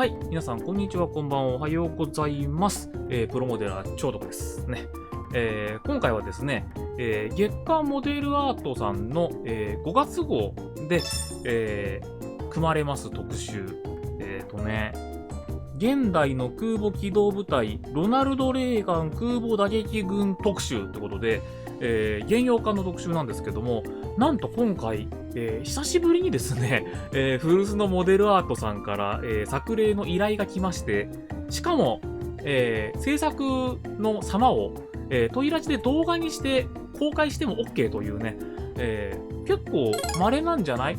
はい、皆さん、こんにちは、こんばんは、おはようございます。プロモデラー、超徳ですね。今回はですね、月刊モデルアートさんの、5月号で、組まれます特集。現代の空母機動部隊、ロナルド・レーガン空母打撃軍特集ということで、現用化の特集なんですけども、なんと今回、久しぶりにですね、古巣のモデルアートさんから、作例の依頼が来まして、しかも、制作の様を、トイラジで動画にして公開しても OK というね、結構稀なんじゃない？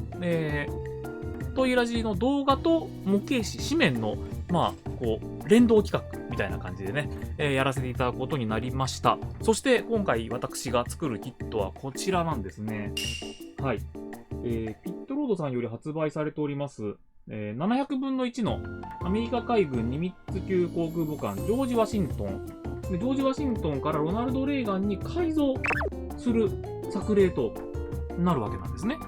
トイラジの動画と模型紙、紙面の、連動企画みたいな感じでね、やらせていただくことになりました。そして今回私が作るキットはこちらなんですね。はい。ピットロードさんより発売されております、700分の1のアメリカ海軍ニミッツ級航空母艦ジョージ・ワシントン。ジョージ・ワシントンからロナルド・レーガンに改造する作例となるわけなんですね。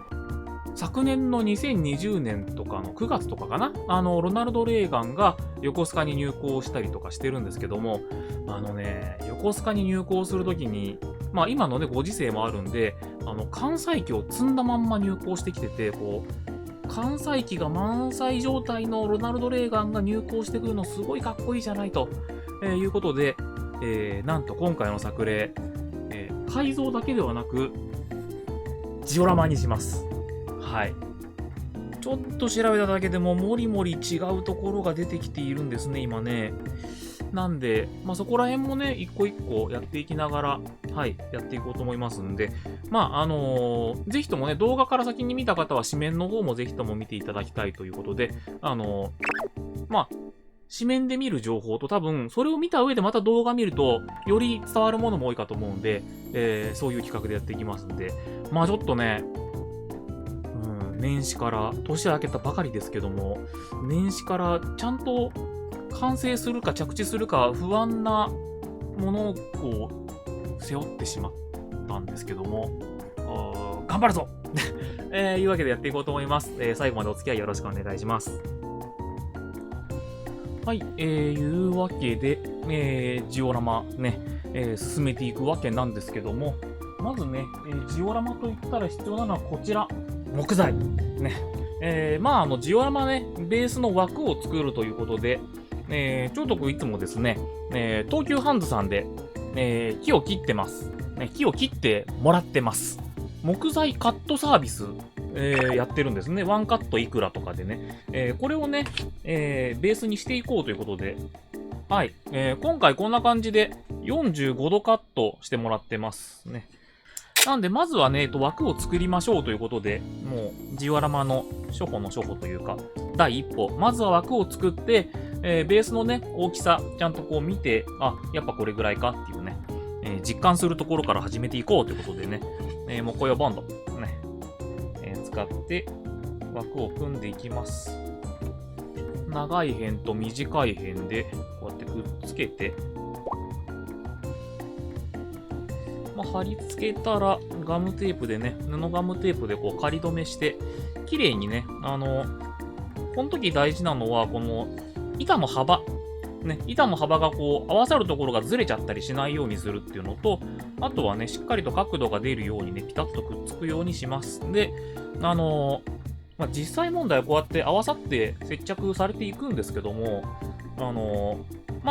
昨年の2020年とかの9月とかかな、ロナルド・レーガンが横須賀に入港したりとかしてるんですけども、横須賀に入港するときに、今のね、ご時世もあるんで、艦載機を積んだまんま入港してきてて、艦載機が満載状態のロナルド・レーガンが入港してくるのすごいかっこいいじゃないと、いうことで、なんと今回の作例、改造だけではなく、ジオラマにします。はい。ちょっと調べただけでももりもり違うところが出てきているんですね、今ね。なんで、そこら辺もね、一個一個やっていきながら、はい、やっていこうと思いますんで、ぜひともね、動画から先に見た方は紙面の方もぜひとも見ていただきたいということで、紙面で見る情報と多分、それを見た上でまた動画見ると、より伝わるものも多いかと思うんで、そういう企画でやっていきますんで、ちょっとね、年始から年明けたばかりですけども、年始からちゃんと完成するか着地するか不安なものを背負ってしまったんですけども、頑張るぞいうわけでやっていこうと思います。最後までお付き合いよろしくお願いします。はい、いうわけで、ジオラマね、進めていくわけなんですけども、まずね、ジオラマといったら必要なのはこちら。木材。ね。ジオラマね、ベースの枠を作るということで、超徳いつもですね、東急ハンズさんで、木を切ってます。木を切ってもらってます。木材カットサービス、やってるんですね。ワンカットいくらとかでね。これをね、ベースにしていこうということで、はい。今回こんな感じで45度カットしてもらってますね。なんで、まずはね、枠を作りましょうということで、もう、ジオラマの初歩の初歩というか、第一歩。まずは枠を作って、ベースのね、大きさ、ちゃんと見て、やっぱこれぐらいかっていうね、実感するところから始めていこうということでね、もうこれをボンド、ね、使って枠を組んでいきます。長い辺と短い辺で、こうやってくっつけて、貼り付けたらガムテープでね、布ガムテープで仮止めして、綺麗にね、この時大事なのは、この板の幅、ね、板の幅が合わさるところがずれちゃったりしないようにするっていうのと、あとはね、しっかりと角度が出るようにね、ピタッとくっつくようにします。で、実際問題はこうやって合わさって接着されていくんですけども、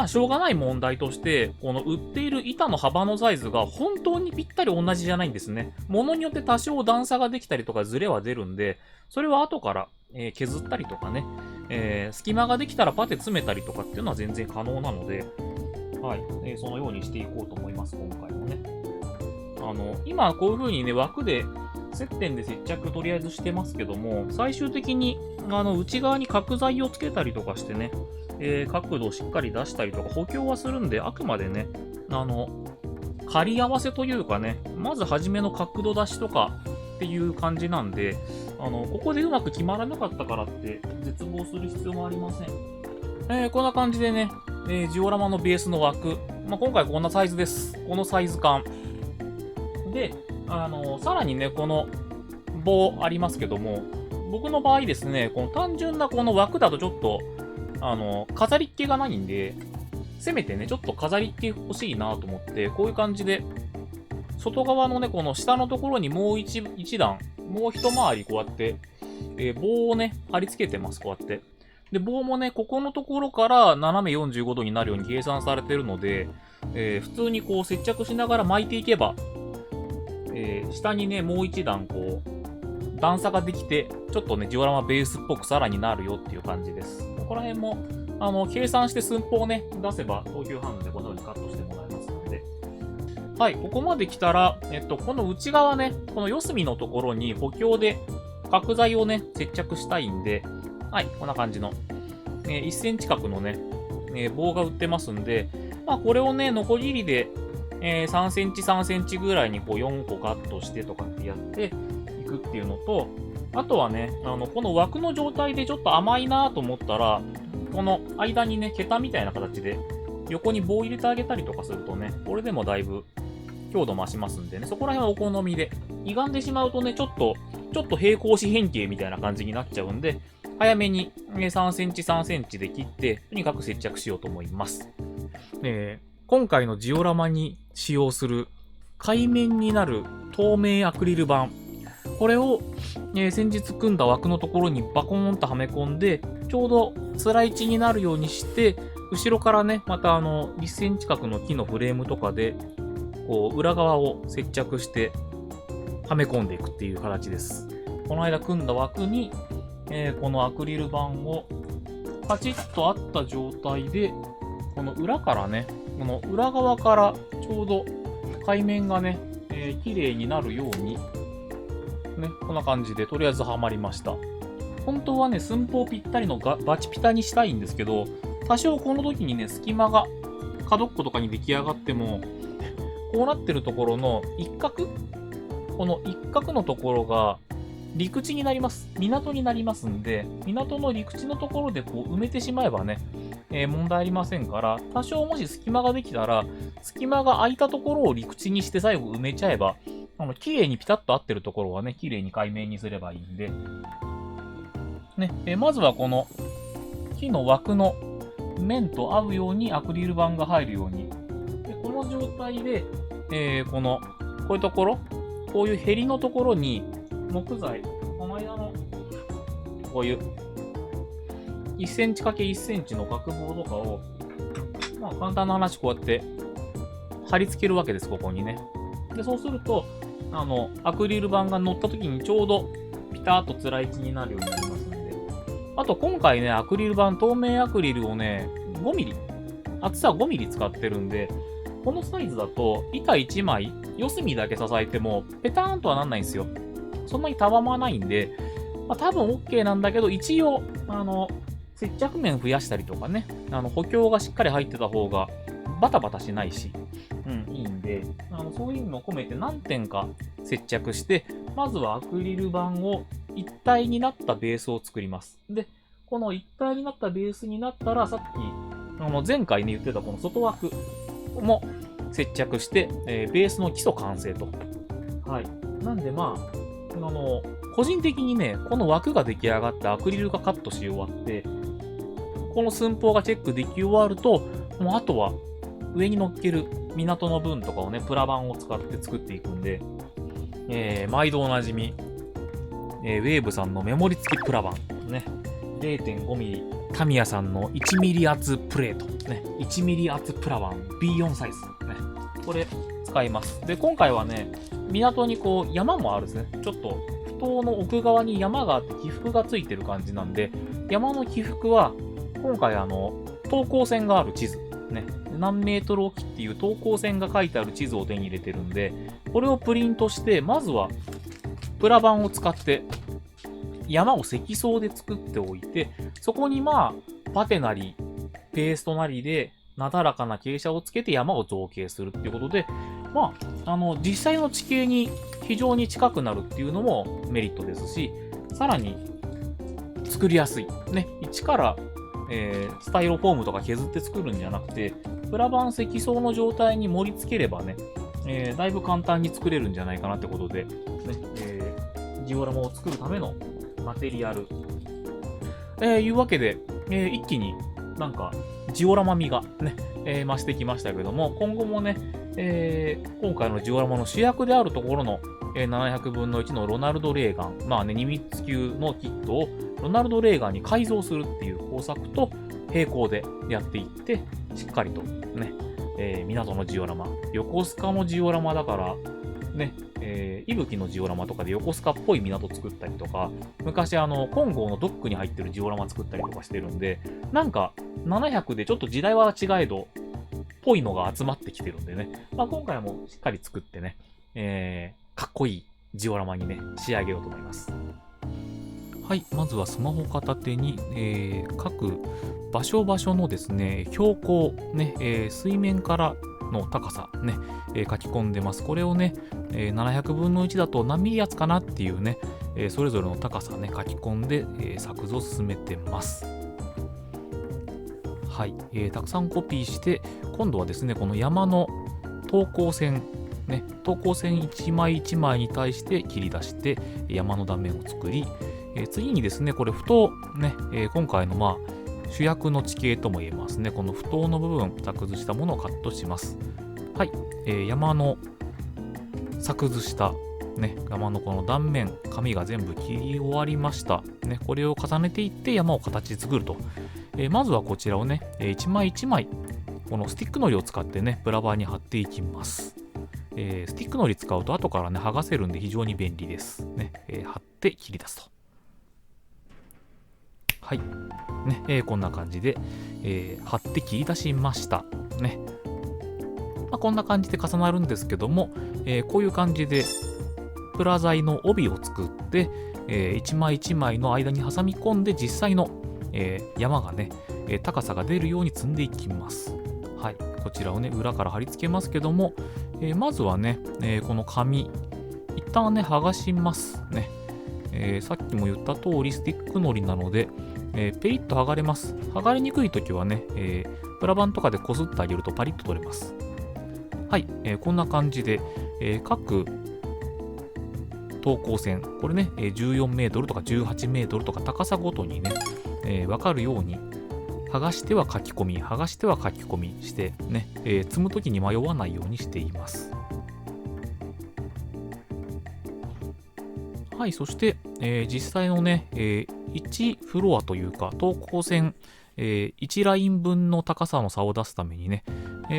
しょうがない問題として、この売っている板の幅のサイズが本当にぴったり同じじゃないんですね。ものによって多少段差ができたりとかズレは出るんで、それは後から、削ったりとかね、隙間ができたらパテ詰めたりとかっていうのは全然可能なので、はい、そのようにしていこうと思います、今回もね。今こういう風にね、枠で、接点で接着とりあえずしてますけども、最終的に、内側に角材をつけたりとかしてね、角度をしっかり出したりとか補強はするんで、あくまでね、仮合わせというかね、まず初めの角度出しとかっていう感じなんで、ここでうまく決まらなかったからって絶望する必要もありません。こんな感じでね、ジオラマのベースの枠、今回こんなサイズです。このサイズ感。で、さらにね、この棒ありますけども、僕の場合ですね、この単純なこの枠だとちょっと、飾りっ気がないんで、せめてね、ちょっと飾りっ気欲しいなと思って、こういう感じで、外側のね、この下のところにもう一段、もう一回りこうやって、棒をね、貼り付けてます、こうやって。で、棒もね、ここのところから斜め45度になるように計算されてるので、普通にこう接着しながら巻いていけば、下にね、もう一段こう、段差ができて、ちょっとね、ジオラマベースっぽくさらになるよっていう感じです。ここら辺も、計算して寸法をね、出せば、東急ハンズでこのようにカットしてもらえますので。はい、ここまで来たら、この内側ね、この四隅のところに補強で角材をね、接着したいんで、はい、こんな感じの、1センチ角のね、棒が売ってますんで、まあ、これをね、ノコギリで、3センチ3センチぐらいにこう4個カットしてとかってやっていくっていうのと、あとはね、この枠の状態でちょっと甘いなと思ったら、この間にね、桁みたいな形で横に棒入れてあげたりとかするとね、これでもだいぶ強度増しますんでね、そこら辺はお好みで。歪んでしまうとね、ちょっと平行四辺形みたいな感じになっちゃうんで、早めに3センチ3センチで切って、とにかく接着しようと思います。今回のジオラマに使用する海面になる透明アクリル板。これを、先日組んだ枠のところにバコーンとはめ込んで、ちょうどつらい位置になるようにして、後ろからね、また1センチ角の木のフレームとかで、こう、裏側を接着して、はめ込んでいくっていう形です。この間組んだ枠に、このアクリル板をパチッとあった状態で、この裏からね、この裏側からちょうど海面がね、綺麗になるように、ね、こんな感じでとりあえずはまりました。本当はね、寸法ぴったりのバチピタにしたいんですけど、多少この時にね、隙間が角っことかに出来上がっても、こうなってるところの一角、この一角のところが陸地になります。港になりますんで、港の陸地のところでこう埋めてしまえばね、問題ありませんから、多少もし隙間ができたら、隙間が空いたところを陸地にして最後埋めちゃえば、綺麗にピタッと合ってるところはね、綺麗に海面にすればいいんで、ね、まずはこの木の枠の面と合うようにアクリル板が入るように。でこの状態で、こういうところ、こういうヘリのところに木材、この間の、こういう1センチ ×1 センチの角棒とかを、まあ簡単な話こうやって貼り付けるわけです、ここにね。で、そうすると、アクリル板が乗った時にちょうどピタッとつらい位置になるようになりますんで。あと今回ね、アクリル板、透明アクリルをね、5ミリ、厚さ5ミリ使ってるんで、このサイズだと板1枚、四隅だけ支えてもペターンとはなんないんですよ。そんなにたわまないんで、まあ、多分 OK なんだけど、一応、接着面増やしたりとかね、補強がしっかり入ってた方がバタバタしないし、いいんで、そういうのを込めて何点か接着して、まずはアクリル板を一体になったベースを作ります。で、この一体になったベースになったら、さっき、前回ね言ってたこの外枠も接着して、ベースの基礎完成と。はい。なんでまあ、個人的にね、この枠が出来上がってアクリルがカットし終わって、この寸法がチェックでき終わると、もうあとは上に乗っける港の分とかをね、プラ板を使って作っていくんで、毎度おなじみ、ウェーブさんのメモリ付きプラ板、ね、0.5 ミリ、タミヤさんの1ミリ厚プレート、ね、1ミリ厚プラ板 B4 サイズ、ね、これ使います。で、今回はね、港にこう山もあるんですね。ちょっと、埠頭の奥側に山があって起伏がついてる感じなんで、山の起伏は、今回等高線がある地図、ね、何メートル置きっていう等高線が書いてある地図を手に入れてるんで、これをプリントして、まずは、プラ板を使って、山を積層で作っておいて、そこにまあ、パテなり、ペーストなりで、なだらかな傾斜をつけて山を造形するっていうことで、まあ、実際の地形に非常に近くなるっていうのもメリットですし、さらに作りやすい。ね、一から、スタイロフォームとか削って作るんじゃなくて、プラ板積層の状態に盛り付ければね、だいぶ簡単に作れるんじゃないかなってことで、ね、ジオラマを作るためのマテリアル。いうわけで、一気になんかジオラマ味がね、増してきましたけども、今後もね、今回のジオラマの主役であるところの、700分の1のロナルド・レーガン、まあね、ニミッツ級のキットをロナルド・レーガンに改造するっていう工作と並行でやっていって、しっかりとね、港のジオラマ、横須賀のジオラマだから、ね、伊吹のジオラマとかで横須賀っぽい港作ったりとか、昔本郷のドックに入ってるジオラマ作ったりとかしてるんで、なんか700でちょっと時代は違えど、ぽいのが集まってきてるんでね、まあ、今回もしっかり作ってね、かっこいいジオラマにね、仕上げようと思います。はい、まずはスマホ片手に、各場所場所のですね、標高、ね、水面からの高さね、書き込んでます。これをね、700分の1だと何ミリ圧かなっていうね、それぞれの高さね、書き込んで、作図を進めてます。はい、たくさんコピーして、今度はですね、この山の等高線、ね、等高線一枚一枚に対して切り出して山の断面を作り、次にですね、これ不等、ね、今回のまあ主役の地形とも言えますね。この不等の部分、作図したものをカットします。はい、山の作図した、ね、山のこの断面、紙が全部切り終わりました。ね、これを重ねていって山を形作ると。まずはこちらをね、一枚一枚、このスティックのりを使ってね、プラバーに貼っていきます。スティックのり使うと後からね、剥がせるんで非常に便利です。ね、貼って切り出すと。はい。ね、こんな感じで、貼って切り出しました。ね。まあ、こんな感じで重なるんですけども、こういう感じで、プラ材の帯を作って、一枚一枚の間に挟み込んで実際の、山がね、高さが出るように積んでいきます。はい。こちらをね、裏から貼り付けますけども、まずはね、この紙、一旦ね、剥がしますね。さっきも言った通り、スティックのりなので、ペリッと剥がれます。剥がれにくいときはね、プラ板とかでこすってあげるとパリッと取れます。はい、こんな感じで、各等高線、これね、14メートルとか18メートルとか高さごとにね、わかるように、剥がしては書き込み、剥がしては書き込みしてね、積むときに迷わないようにしています。はい、そして、実際のね、1フロアというか、等高線、1ライン分の高さの差を出すためにね、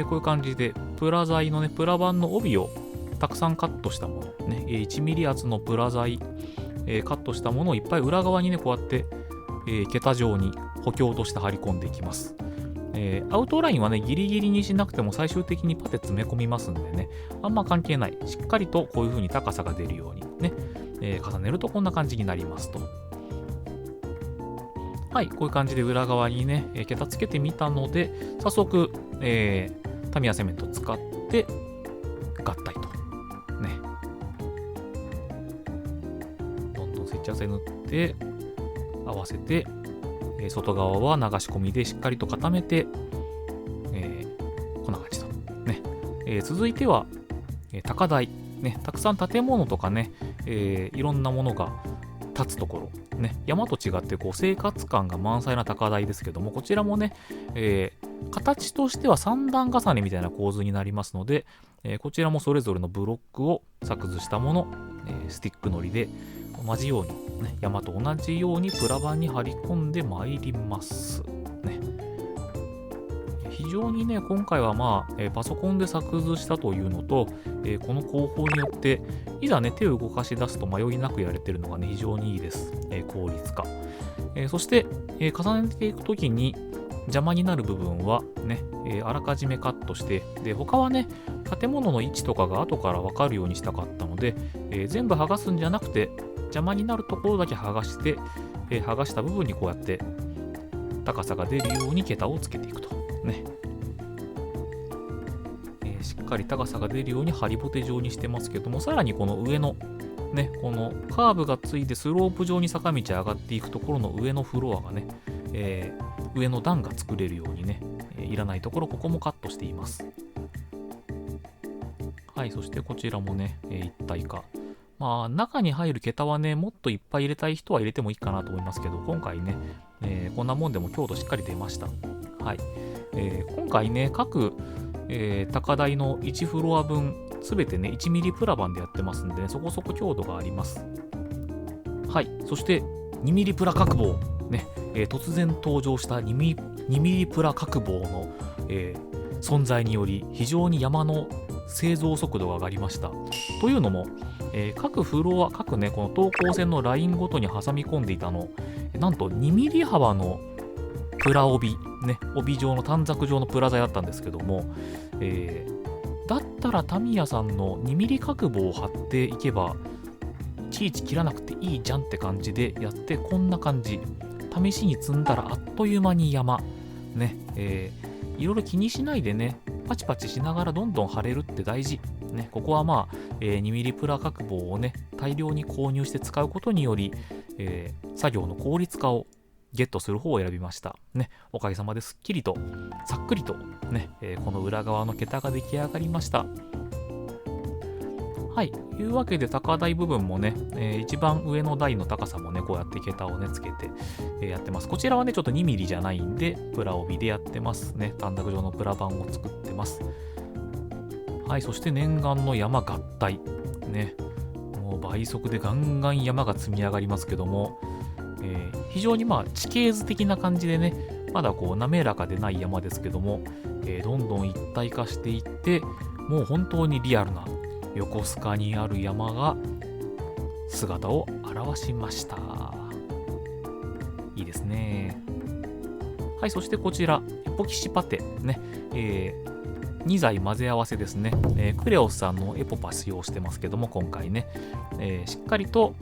こういう感じで、プラ材のね、プラ板の帯をたくさんカットしたもの、ね、1ミリ厚のプラ材、カットしたものをいっぱい裏側にね、こうやって、桁状に補強として貼り込んでいきます。アウトラインはね、ギリギリにしなくても最終的にパテ詰め込みますんでね、あんま関係ない。しっかりとこういう風に高さが出るようにね、重ねるとこんな感じになりますと。はい、こういう感じで裏側にね、桁つけてみたので、早速、タミヤセメントを使って合体と。ね。どんどん接着剤塗って、合わせて、外側は流し込みでしっかりと固めて、こんな感じと。ね。続いては、高台。ね、たくさん建物とかね、いろんなものが立つところ、ね、山と違ってこう生活感が満載な高台ですけども、こちらもね、形としては3段重ねみたいな構図になりますので、こちらもそれぞれのブロックを作図したもの、スティックのりで同じように、ね、山と同じようにプラ板に貼り込んでまいります。ね、非常にね、今回はまあ、パソコンで作図したというのと、この工法によって、いざね、手を動かし出すと迷いなくやれてるのがね、非常にいいです。効率化。そして、重ねていくときに邪魔になる部分はね、あらかじめカットして、で、他はね、建物の位置とかが後からわかるようにしたかったので、全部剥がすんじゃなくて、邪魔になるところだけ剥がして、剥がした部分にこうやって高さが出るように桁をつけていくと。ね。しっかり高さが出るようにハリボテ状にしてますけども、さらにこの上のね、このカーブがついてスロープ状に坂道上がっていくところの上のフロアがね、上の段が作れるようにね、いらないところここもカットしています。はい、そしてこちらもね、一体化。まあ中に入る桁はね、もっといっぱい入れたい人は入れてもいいかなと思いますけど、今回ね、こんなもんでも強度しっかり出ました。はい。今回ね、各、高台の1フロア分、すべてね、1ミリプラ板でやってますんで、ね、そこそこ強度があります。はい。そして、2ミリプラ角棒。ね、突然登場した2ミリプラ角棒の、存在により、非常に山の製造速度が上がりました。というのも、各フロア、各ね、この等高線のラインごとに挟み込んでいたの、なんと2ミリ幅のプラ帯、ね、帯状の短冊状のプラ材だったんですけども、だったらタミヤさんの2ミリ角棒を貼っていけば、いちいち切らなくていいじゃんって感じでやって、こんな感じ。試しに積んだらあっという間に山。ね、いろいろ気にしないでね、パチパチしながらどんどん貼れるって大事。ね、ここはまあ、2ミリプラ角棒をね、大量に購入して使うことにより、作業の効率化をゲットする方を選びました。ね、おかげさまですっきりと、さっくりと、ね、この裏側の桁が出来上がりました。はい。というわけで、高台部分もね、一番上の台の高さもね、こうやって桁をね、つけて、やってます。こちらはね、ちょっと2ミリじゃないんで、プラ帯でやってますね。短冊状のプラ板を作ってます。はい。そして念願の山合体。ね。もう倍速でガンガン山が積み上がりますけども、非常にまあ地形図的な感じでね、まだこう滑らかでない山ですけども、どんどん一体化していって、もう本当にリアルな横須賀にある山が姿を現しました。いいですね。はい、そしてこちら、エポキシパテね、2材混ぜ合わせですね。クレオスさんのエポパ使用してますけども、今回ね、しっかりと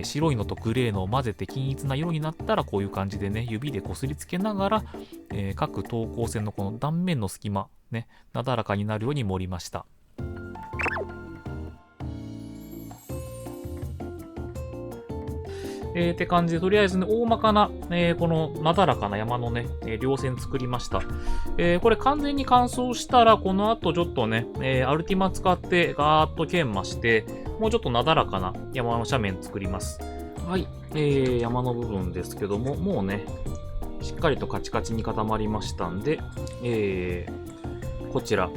白いのとグレーのを混ぜて均一な色になったらこういう感じでね、指でこすりつけながら、各等高線のこの断面の隙間、ね、なだらかになるように盛りました。って感じで、とりあえずね、大まかな、このなだらかな山のね、稜線作りました。これ完全に乾燥したら、この後ちょっとね、アルティマ使ってガーッと研磨して、もうちょっとなだらかな山の斜面作ります。はい、山の部分ですけども、もうね、しっかりとカチカチに固まりましたんで、こちら、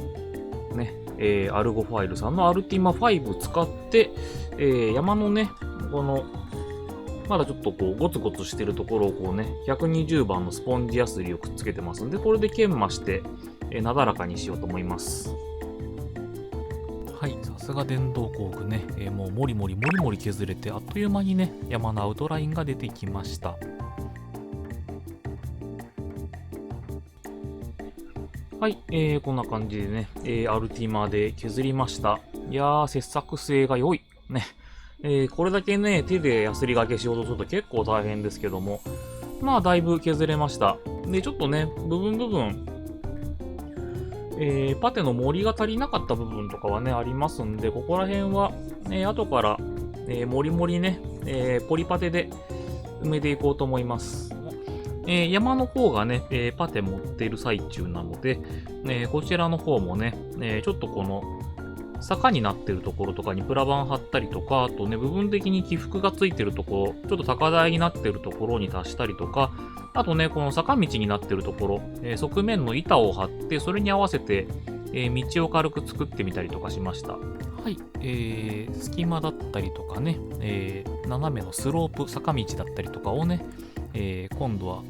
ね、アルゴファイルさんのアルティマ5使って、山のね、この、まだちょっとこうゴツゴツしてるところをこうね、120番のスポンジヤスリをくっつけてますんで、これで研磨して、なだらかにしようと思います。はい、さすが電動工具ね、もうもりもり削れて、あっという間にね、山のアウトラインが出てきました。はい、こんな感じでね、アルティマで削りました。いやー、切削性が良い。ね。これだけね、手でヤスリがけしようとすると結構大変ですけども、まあ、だいぶ削れました。で、ちょっとね、部分、パテの盛りが足りなかった部分とかはね、ありますんで、ここら辺は、後から、もりもりね、ポリパテで埋めていこうと思います。山の方がね、パテ持っている最中なので、こちらの方もね、ちょっとこの、坂になってるところとかにプラ板貼ったりとか、あとね、部分的に起伏がついてるところ、ちょっと高台になってるところに足したりとか、あとね、この坂道になってるところ、側面の板を張って、それに合わせて、道を軽く作ってみたりとかしました。はい、隙間だったりとかね、斜めのスロープ、坂道だったりとかをね、今度は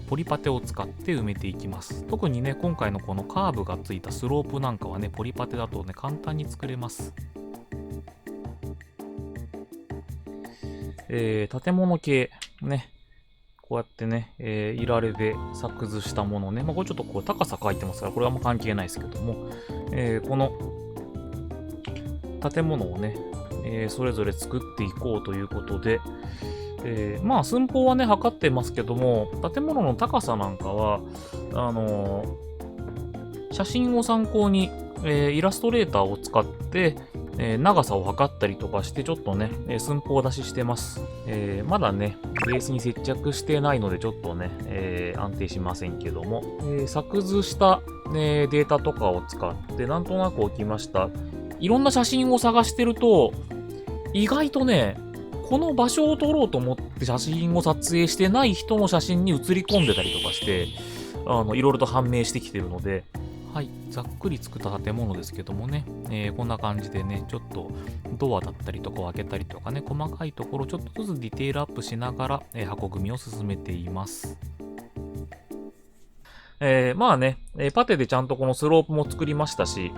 ポリパテを使って埋めていきます。特にね、今回のこのカーブがついたスロープなんかはね、ポリパテだとね、簡単に作れます。建物系、ね、こうやってね、いられで作図したものね、まあ、これちょっとこう高さ書いてますから、これはもう関係ないですけども、この建物をね、それぞれ作っていこうということで、まあ寸法はね測ってますけども、建物の高さなんかは写真を参考に、イラストレーターを使って、長さを測ったりとかしてちょっとね、寸法出ししてます。まだねベースに接着してないのでちょっとね、安定しませんけども、作図した、データとかを使ってなんとなく置きました。いろんな写真を探してると意外とねこの場所を撮ろうと思って写真を撮影してない人の写真に写り込んでたりとかして、いろいろと判明してきてるので、はい、ざっくり作った建物ですけどもね、こんな感じでね、ちょっとドアだったりとかを開けたりとかね、細かいところちょっとずつディテールアップしながら、箱組みを進めています。まあね、パテでちゃんとこのスロープも作りましたし、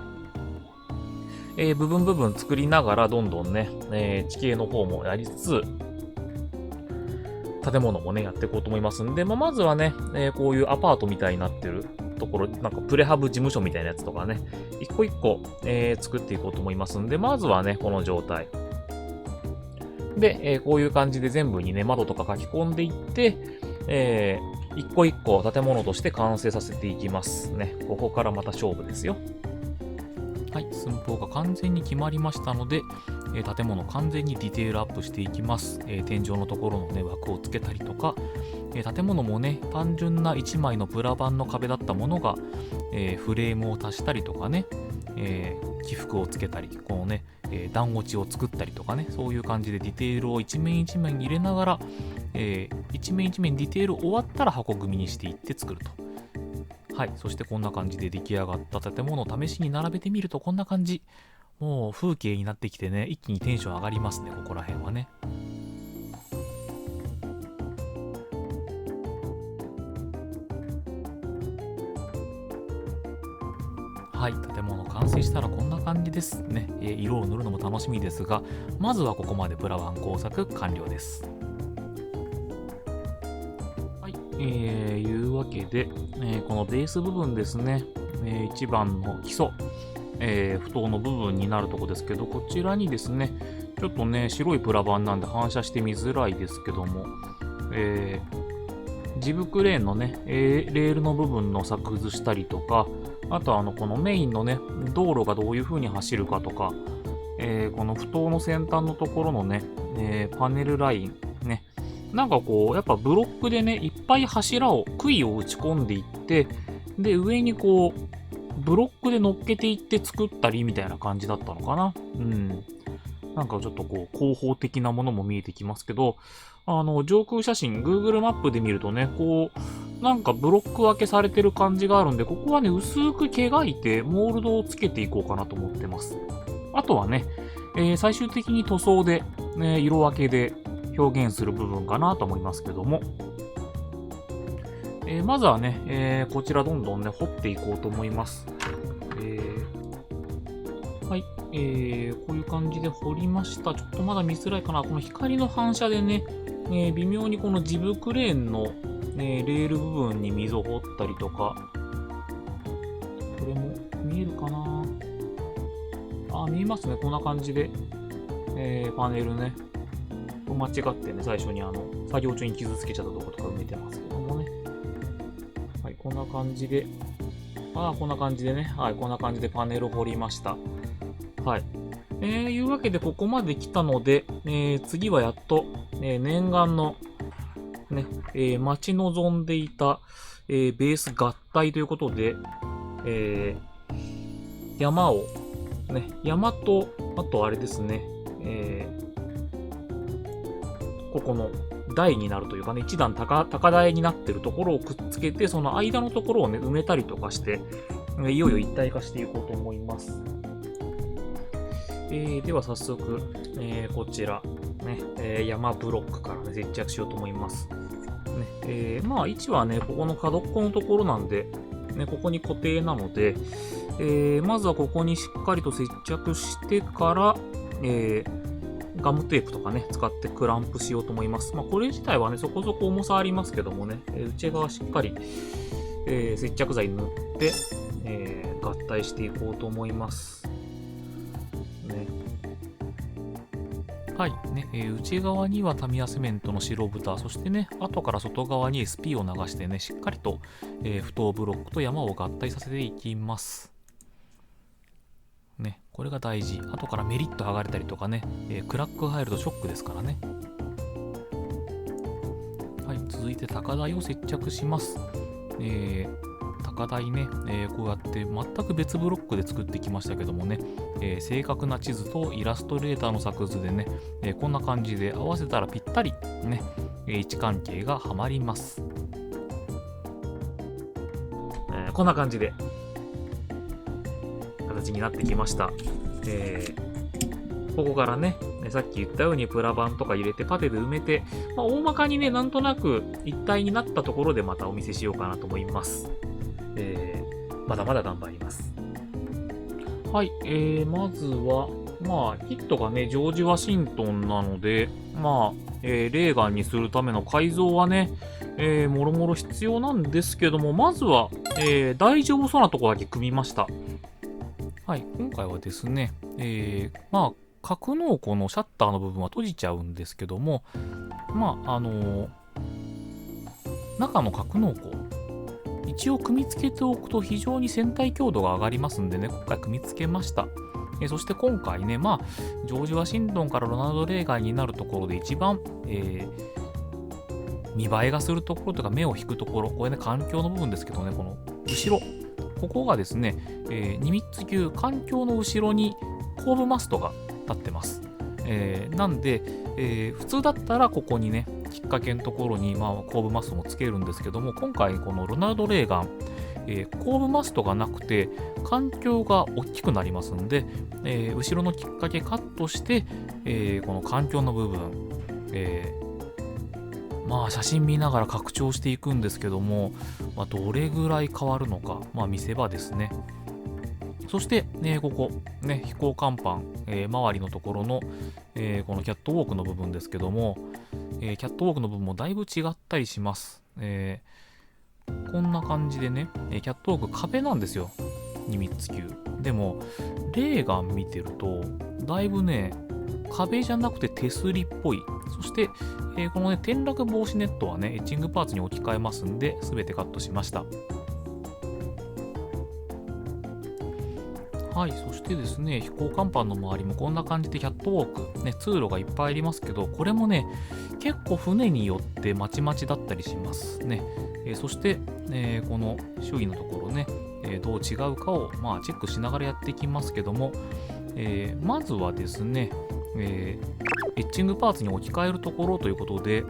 部分作りながらどんどんね、地形の方もやりつつ、建物もね、やっていこうと思いますんで、まずはね、こういうアパートみたいになってるところ、なんかプレハブ事務所みたいなやつとかね、一個一個、作っていこうと思いますんで、まずはね、この状態。で、こういう感じで全部にね、窓とか書き込んでいって、一個一個建物として完成させていきますね。ここからまた勝負ですよ。はい、寸法が完全に決まりましたので、建物完全にディテールアップしていきます。天井のところのね、枠をつけたりとか、建物もね、単純な1枚のプラ板の壁だったものが、フレームを足したりとかね、起伏をつけたり、このね、段落ちを作ったりとかね、そういう感じでディテールを一面一面入れながら、一面一面ディテール終わったら箱組みにしていって作ると。はい、そしてこんな感じで出来上がった建物を試しに並べてみるとこんな感じ。もう風景になってきてね、一気にテンション上がりますね、ここら辺はね。はい、建物完成したらこんな感じですね。色を塗るのも楽しみですが、まずはここまでプラ板工作完了です。はい、いうわけで、このベース部分ですね、一番の基礎、不当の部分になるところですけど、こちらにですね、ちょっとね、白いプラ板なんで反射して見づらいですけども、ジブクレーンのね、レールの部分の作図したりとか、あとこのメインのね、道路がどういう風に走るかとか、この不当の先端のところのね、パネルライン、ね、なんかこう、やっぱブロックでね、いっぱい杭を打ち込んでいって、で、上にこう、ブロックで乗っけていって作ったりみたいな感じだったのかな。うん。なんかちょっとこう、広報的なものも見えてきますけど、上空写真、Google マップで見るとね、こう、なんかブロック分けされてる感じがあるんで、ここはね、薄く毛がいて、モールドをつけていこうかなと思ってます。あとはね、最終的に塗装で、色分けで表現する部分かなと思いますけども、まずはね、こちらどんどんね、掘っていこうと思います。はい、こういう感じで掘りました。ちょっとまだ見づらいかな。この光の反射でね、微妙にこのジブクレーンの、レール部分に溝を掘ったりとか、これも見えるかなあ、見えますね。こんな感じで、パネルね、間違ってね、最初に作業中に傷つけちゃったとことか埋めてますけどもね。はい、こんな感じで、こんな感じでね、はい、こんな感じでパネル掘りました。はい。いうわけで、ここまで来たので、次はやっと、念願の、ね、待ち望んでいた、ベース合体ということで、山を、ね、山と、あとあれですね、ここの台になるというかね、一段高台になってるところをくっつけて、その間のところをね、埋めたりとかして、いよいよ一体化していこうと思います。では早速、こちら、ね、山ブロックからね、接着しようと思います。ね、まあ位置はね、ここの角っこのところなんで、ね、ここに固定なので、まずはここにしっかりと接着してから、ガムテープとかね、使ってクランプしようと思います。まあ、これ自体はね、そこそこ重さありますけどもね、内側しっかり、接着剤塗って、合体していこうと思います。ね。はい。ね、内側にはタミヤセメントの白蓋、そしてね、後から外側に SP を流してね、しっかりと、不等ブロックと山を合体させていきます。ね、これが大事。後からメリッと剥がれたりとかね、クラック入るとショックですからね。はい、続いて高台を接着します。高台ね、こうやって全く別ブロックで作ってきましたけどもね、正確な地図とイラストレーターの作図でね、こんな感じで合わせたらぴったりね、位置関係がはまります。こんな感じで形になってきました。ここからね、さっき言ったようにプラ板とか入れてパテで埋めて、大まかにね、なんとなく一体になったところでまたお見せしようかなと思います。まだまだ頑張ります。はい、まずは、キットがね、ジョージ・ワシントンなので、レーガンにするための改造はね、もろもろ必要なんですけども、まずは、大丈夫そうなところだけ組みました。はい、今回はですね、格納庫のシャッターの部分は閉じちゃうんですけども、中の格納庫、一応組み付けておくと非常に船体強度が上がりますんでね、今回組み付けました。そして今回ね、ジョージ・ワシントンからロナルド・レーガンになるところで一番、見栄えがするところというか目を引くところ、これね、環境の部分ですけどね、この後ろ、ここがですね、ニミッツ級環境の後ろに後部マストが立ってます。なんで、普通だったらここにね、きっかけのところに、後部マストもつけるんですけども、今回このロナルド・レーガン、後部マストがなくて環境が大きくなりますんで、後ろのきっかけカットして、この環境の部分、写真見ながら拡張していくんですけども、どれぐらい変わるのか、見せ場ですね。そして、ここ、ね、飛行甲板、周りのところの、このキャットウォークの部分ですけども、キャットウォークの部分もだいぶ違ったりします。こんな感じでね、キャットウォーク壁なんですよ。ニミッツ級。でも、レーガン見てると、だいぶね、壁じゃなくて手すりっぽい。そして、このね、転落防止ネットはね、エッチングパーツに置き換えますんで、すべてカットしました。はい、そしてですね、飛行甲板の周りもこんな感じでキャットウォーク、ね、通路がいっぱいありますけど、これもね、結構船によってまちまちだったりしますね。そして、この周囲のところね、どう違うかを、チェックしながらやっていきますけども、まずはですね、エッチングパーツに置き換えるところということで、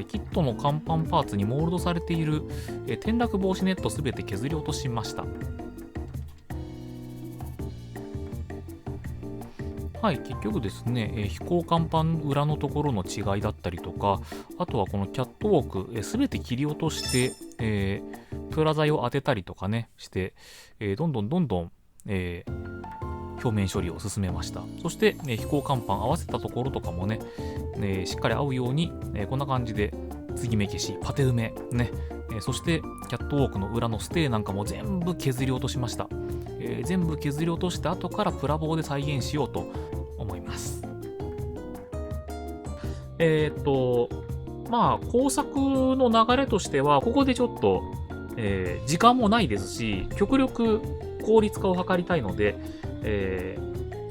キットの甲板パーツにモールドされている、転落防止ネットすべて削り落としました。はい、結局ですね、飛行甲板裏のところの違いだったりとか、あとはこのキャットウォーク、すべて切り落として、プラ材を当てたりとかね、して、どんどん、表面処理を進めました。そして、飛行甲板合わせたところとかもね、しっかり合うように、こんな感じで継ぎ目消し、パテ埋め、ね、そしてキャットウォークの裏のステーなんかも全部削り落としました。全部削り落として後からプラ棒で再現しようと思います。工作の流れとしては、ここでちょっと、時間もないですし、極力効率化を図りたいので、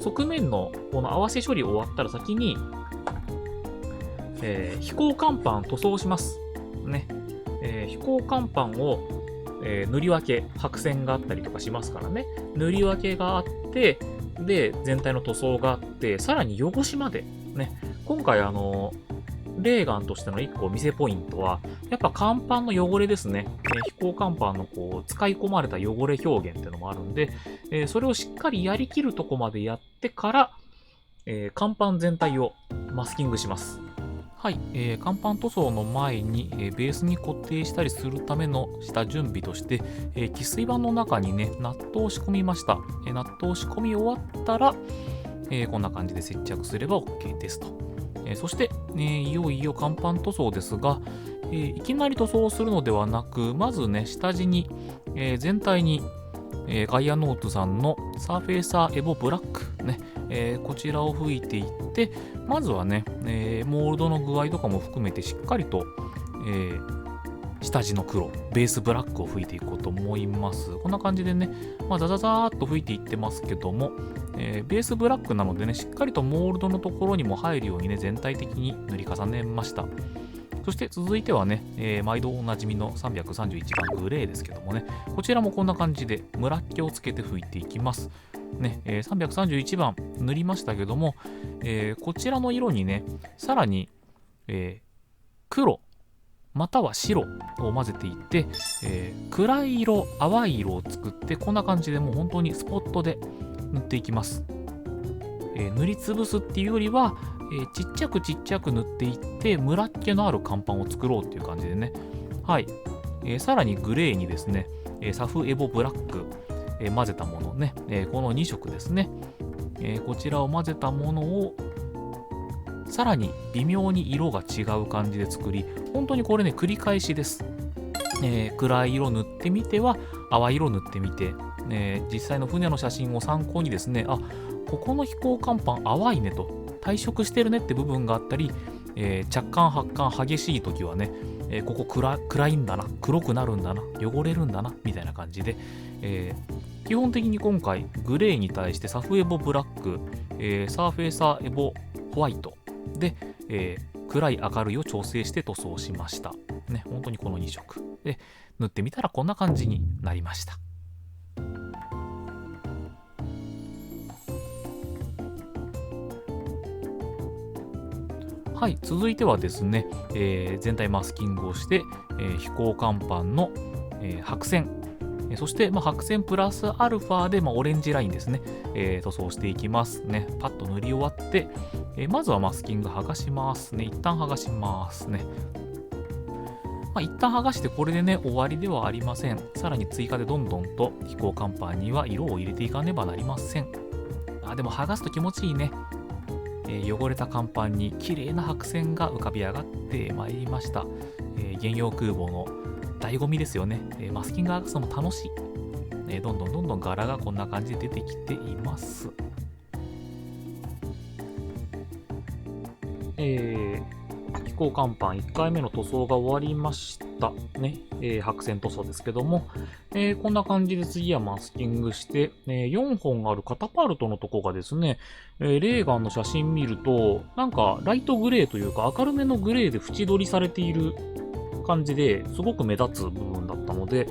側面のこの合わせ処理終わったら先に、飛行甲板塗装します。ね。飛行甲板を、塗り分け、白線があったりとかしますからね。塗り分けがあって、で、全体の塗装があって、さらに汚しまで。ね。今回レーガンとしての1個見せポイントは、やっぱ甲板の汚れですね。飛行甲板のこう使い込まれた汚れ表現っていうのもあるんで、それをしっかりやりきるとこまでやってから、甲板全体をマスキングします。はい、甲板塗装の前に、ベースに固定したりするための下準備として、汽水板の中にね、ナットを仕込みました。ナットを仕込み終わったら、こんな感じで接着すれば OK ですと。そして、いよいよ甲板塗装ですが、いきなり塗装するのではなく、まずね、下地に、全体に、ガイアノートさんのサーフェイサーエボブラック、ね、こちらを吹いていって、まずはね、モールドの具合とかも含めてしっかりと、下地の黒、ベースブラックを吹いていこうと思います。こんな感じでね、ザザザーっと吹いていってますけども、ベースブラックなのでね、しっかりとモールドのところにも入るようにね、全体的に塗り重ねました。そして続いてはね、毎度おなじみの331番グレーですけどもね、こちらもこんな感じでムラっ気をつけて拭いていきます。ね、331番塗りましたけども、こちらの色にね、さらに、黒または白を混ぜていって、暗い色、淡い色を作って、こんな感じでもう本当にスポットで塗っていきます。塗りつぶすっていうよりは、ちっちゃくちっちゃく塗っていってムラっ気のある乾パンを作ろうっていう感じでね。はい。さらにグレーにですね、サフエボブラック、混ぜたものね、この2色ですね、こちらを混ぜたものをさらに微妙に色が違う感じで作り、本当にこれね繰り返しです。暗い色塗ってみては淡い色塗ってみて、実際の船の写真を参考にですね、あ、ここの飛行甲板淡いねと、退色してるねって部分があったり、着艦発艦激しい時はね、ここ暗いんだな、黒くなるんだな、汚れるんだなみたいな感じで、基本的に今回グレーに対してサフエボブラック、サーフェイサーエボホワイトで、暗い明るいを調整して塗装しました。ね、本当にこの2色で塗ってみたらこんな感じになりました。はい、続いてはですね、全体マスキングをして、飛行甲板の、白線、そして、白線プラスアルファで、オレンジラインですね、塗装していきますね。パッと塗り終わって、まずはマスキング剥がしますね。一旦剥がしますね。一旦剥がしてこれでね、終わりではありません。さらに追加でどんどんと飛行甲板には色を入れていかねばなりません。でも剥がすと気持ちいいね。汚れた甲板に綺麗な白線が浮かび上がってまいりました。原用空母の醍醐味ですよね。マスキング剥がすのも楽しい。どんどん柄がこんな感じで出てきています。飛行甲板1回目の塗装が終わりましたね。白線塗装ですけども、こんな感じで次はマスキングして、4本あるカタパルトのとこがですね、レーガンの写真見るとなんかライトグレーというか明るめのグレーで縁取りされている感じですごく目立つ部分だったので、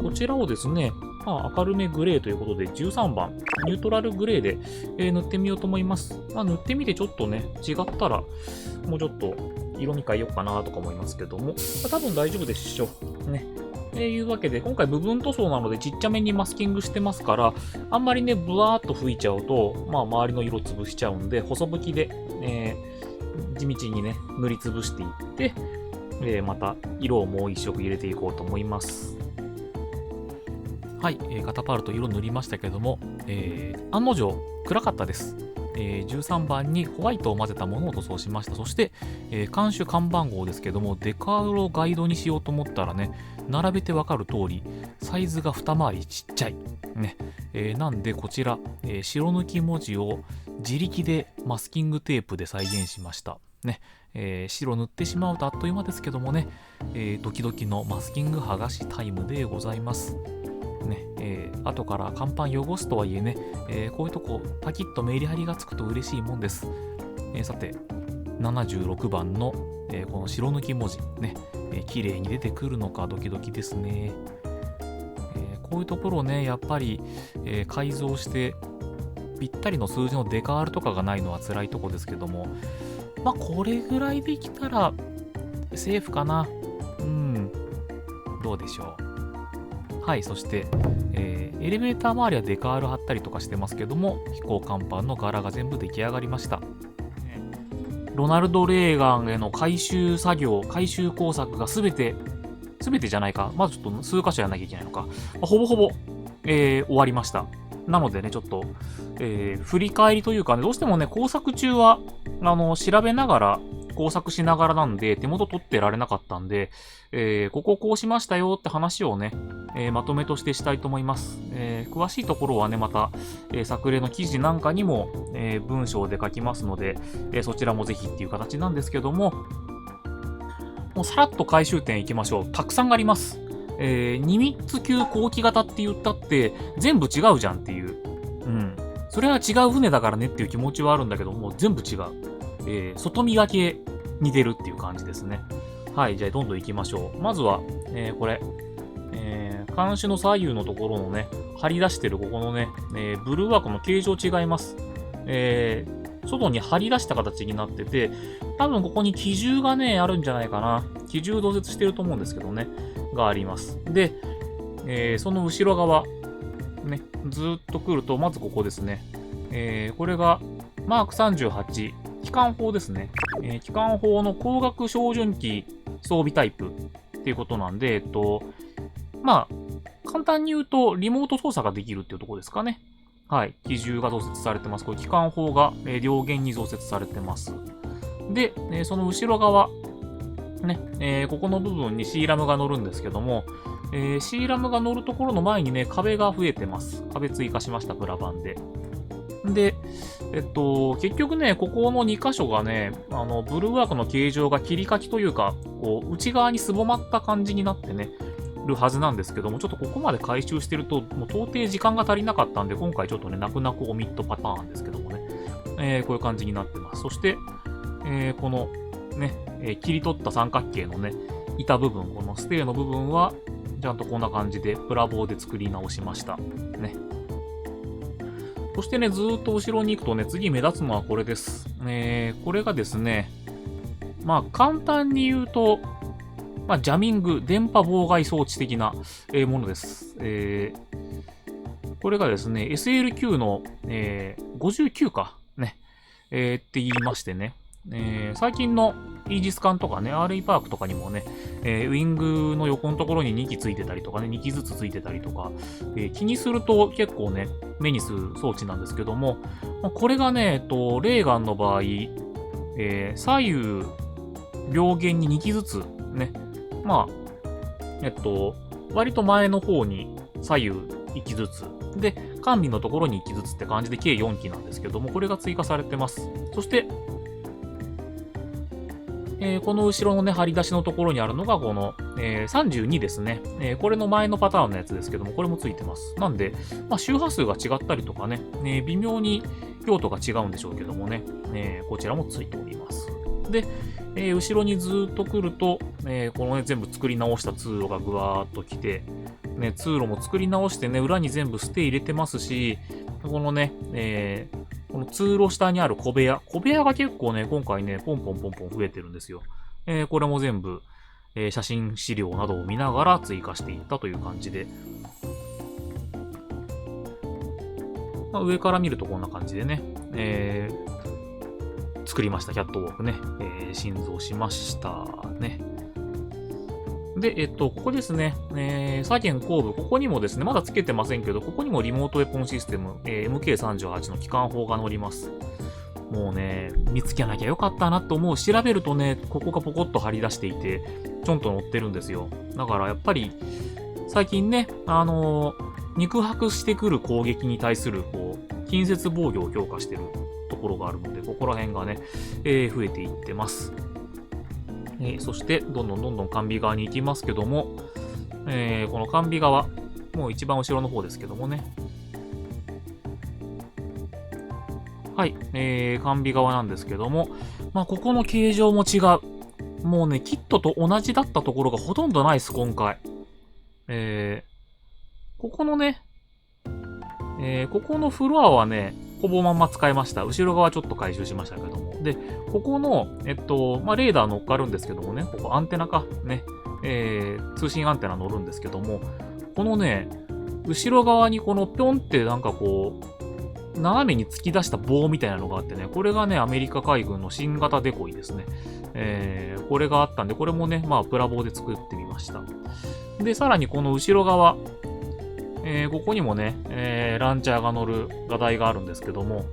こちらをですね、明るめグレーということで13番ニュートラルグレーで、塗ってみようと思います。塗ってみてちょっとね違ったらもうちょっと色味変えようかなとか思いますけども、多分大丈夫でしょうね。いうわけで今回部分塗装なのでちっちゃめにマスキングしてますから、あんまりねブワーっと吹いちゃうと周りの色潰しちゃうんで、細吹きで、地道にね塗りつぶしていって、また色をもう一色入れていこうと思います。はい、カタパルト色塗りましたけども、案の定暗かったです。13番にホワイトを混ぜたものを塗装しました。そして、艦首看番号ですけども、デカールをガイドにしようと思ったらね、並べてわかる通りサイズが二回りちっちゃい、ね。なんでこちら、白抜き文字を自力でマスキングテープで再現しましたね。白塗ってしまうとあっという間ですけどもね、ドキドキのマスキング剥がしタイムでございますね。後から甲板汚すとはいえね、こういうとこパキッとメリハリがつくと嬉しいもんです。さて76番の、この白抜き文字ね、綺麗に出てくるのかドキドキですね。こういうところをねやっぱり、改造してぴったりの数字のデカールとかがないのは辛いとこですけども、これぐらいできたらセーフかな。どうでしょう。はい、そして、エレベーター周りはデカール貼ったりとかしてますけども、飛行甲板の柄が全部出来上がりました。ロナルド・レーガンへの改修作業、改修工作が全てじゃないか、まずちょっと数箇所やらなきゃいけないのか、ほぼほぼ、終わりました。なのでね、ちょっと、振り返りというかね、どうしてもね、工作中は、調べながら、工作しながらなんで、手元取ってられなかったんで、こここうしましたよって話をね、まとめとしてしたいと思います。詳しいところはね、また、作例の記事なんかにも、文章で書きますので、そちらもぜひっていう形なんですけども、もうさらっと回収点行きましょう。たくさんあります。ニミッツ級後期型って言ったって全部違うじゃんっていう。それは違う船だからねっていう気持ちはあるんだけども、全部違う。外見がけ似てるっていう感じですね。はい、じゃあどんどん行きましょう。まずは、これ、監視の左右のところのね、張り出してるここのね、ブルーワークの形状違います。外に張り出した形になってて、多分ここに機銃がね、あるんじゃないかな。機銃同設してると思うんですけどね、があります。で、その後ろ側、ね、ずーっと来ると、まずここですね。これが、マーク38、機関砲ですね。機関砲の光学照準器装備タイプっていうことなんで、まあ、簡単に言うと、リモート操作ができるっていうところですかね。はい。機銃が増設されてます。これ、機関砲が、両舷に増設されてます。で、その後ろ側、ね、ここの部分にシーラムが乗るんですけども、シーラムが乗るところの前にね、壁が増えてます。壁追加しました、プラ板で。で、結局ね、ここの2箇所がね、ブルーワークの形状が切り欠きというか、こう、内側にすぼまった感じになってね、るはずなんですけども、ちょっとここまで回収してると、もう到底時間が足りなかったんで、今回ちょっとね、泣く泣くオミットパターンですけどもね、こういう感じになってます。そして、この、ね、切り取った三角形のね、板部分、このステーの部分は、ちゃんとこんな感じで、プラ棒で作り直しました。ね。そしてね、ずーっと後ろに行くとね、次目立つのはこれです。これがですね、まあ、簡単に言うと、まあ、ジャミング、電波妨害装置的な、ものです。これがですね、SLQ の、59か、ね、って言いましてね、最近のイージス艦とかね、RE パークとかにもね、ウィングの横のところに2機ついてたりとかね、2機ずつついてたりとか、気にすると結構ね、目にする装置なんですけども、これがね、レーガンの場合、左右両舷に2機ずつね、まあ、割と前の方に左右1機ずつ、で、管理のところに1機ずつって感じで計4機なんですけども、これが追加されてます。そして、この後ろのね、張り出しのところにあるのが、この、32ですね。これの前のパターンのやつですけども、これもついてます。なんで、まあ、周波数が違ったりとかね、微妙に用途が違うんでしょうけどもね、こちらもついております。で、後ろにずーっと来ると、このね、全部作り直した通路がぐわーっと来て、ね、通路も作り直してね、裏に全部ステ入れてますし、このね、この通路下にある小部屋。小部屋が結構ね、今回ね、ポンポンポンポン増えてるんですよ。これも全部、写真資料などを見ながら追加していったという感じで。まあ、上から見るとこんな感じでね、作りました。キャットウォークね。心臓しましたね。で、ここですね、左舷後部、ここにもですね、まだつけてませんけど、ここにもリモートウェポンシステム、MK38 の機関砲が乗ります。もうね、見つけなきゃよかったなと思う。調べるとね、ここがポコッと張り出していて、ちょんと乗ってるんですよ。だからやっぱり、最近ね、肉薄してくる攻撃に対する、こう、近接防御を強化してるところがあるので、ここら辺がね、増えていってます。そして、どんどん完備側に行きますけども、この完備側、もう一番後ろの方ですけどもね。はい、完備側なんですけども、まあ、ここの形状も違う。もうね、キットと同じだったところがほとんどないです、今回。ここのね、ここのフロアはね、ほぼまんま使いました。後ろ側ちょっと回収しましたけども。で、ここの、まあ、レーダー乗っかるんですけどもね、ここアンテナか、ね、通信アンテナ乗るんですけども、このね、後ろ側にこのぴょんってなんかこう、斜めに突き出した棒みたいなのがあってね、これがね、アメリカ海軍の新型デコイですね。これがあったんで、これもね、まあ、プラ棒で作ってみました。で、さらにこの後ろ側、ここにもね、ランチャーが乗る画台があるんですけども、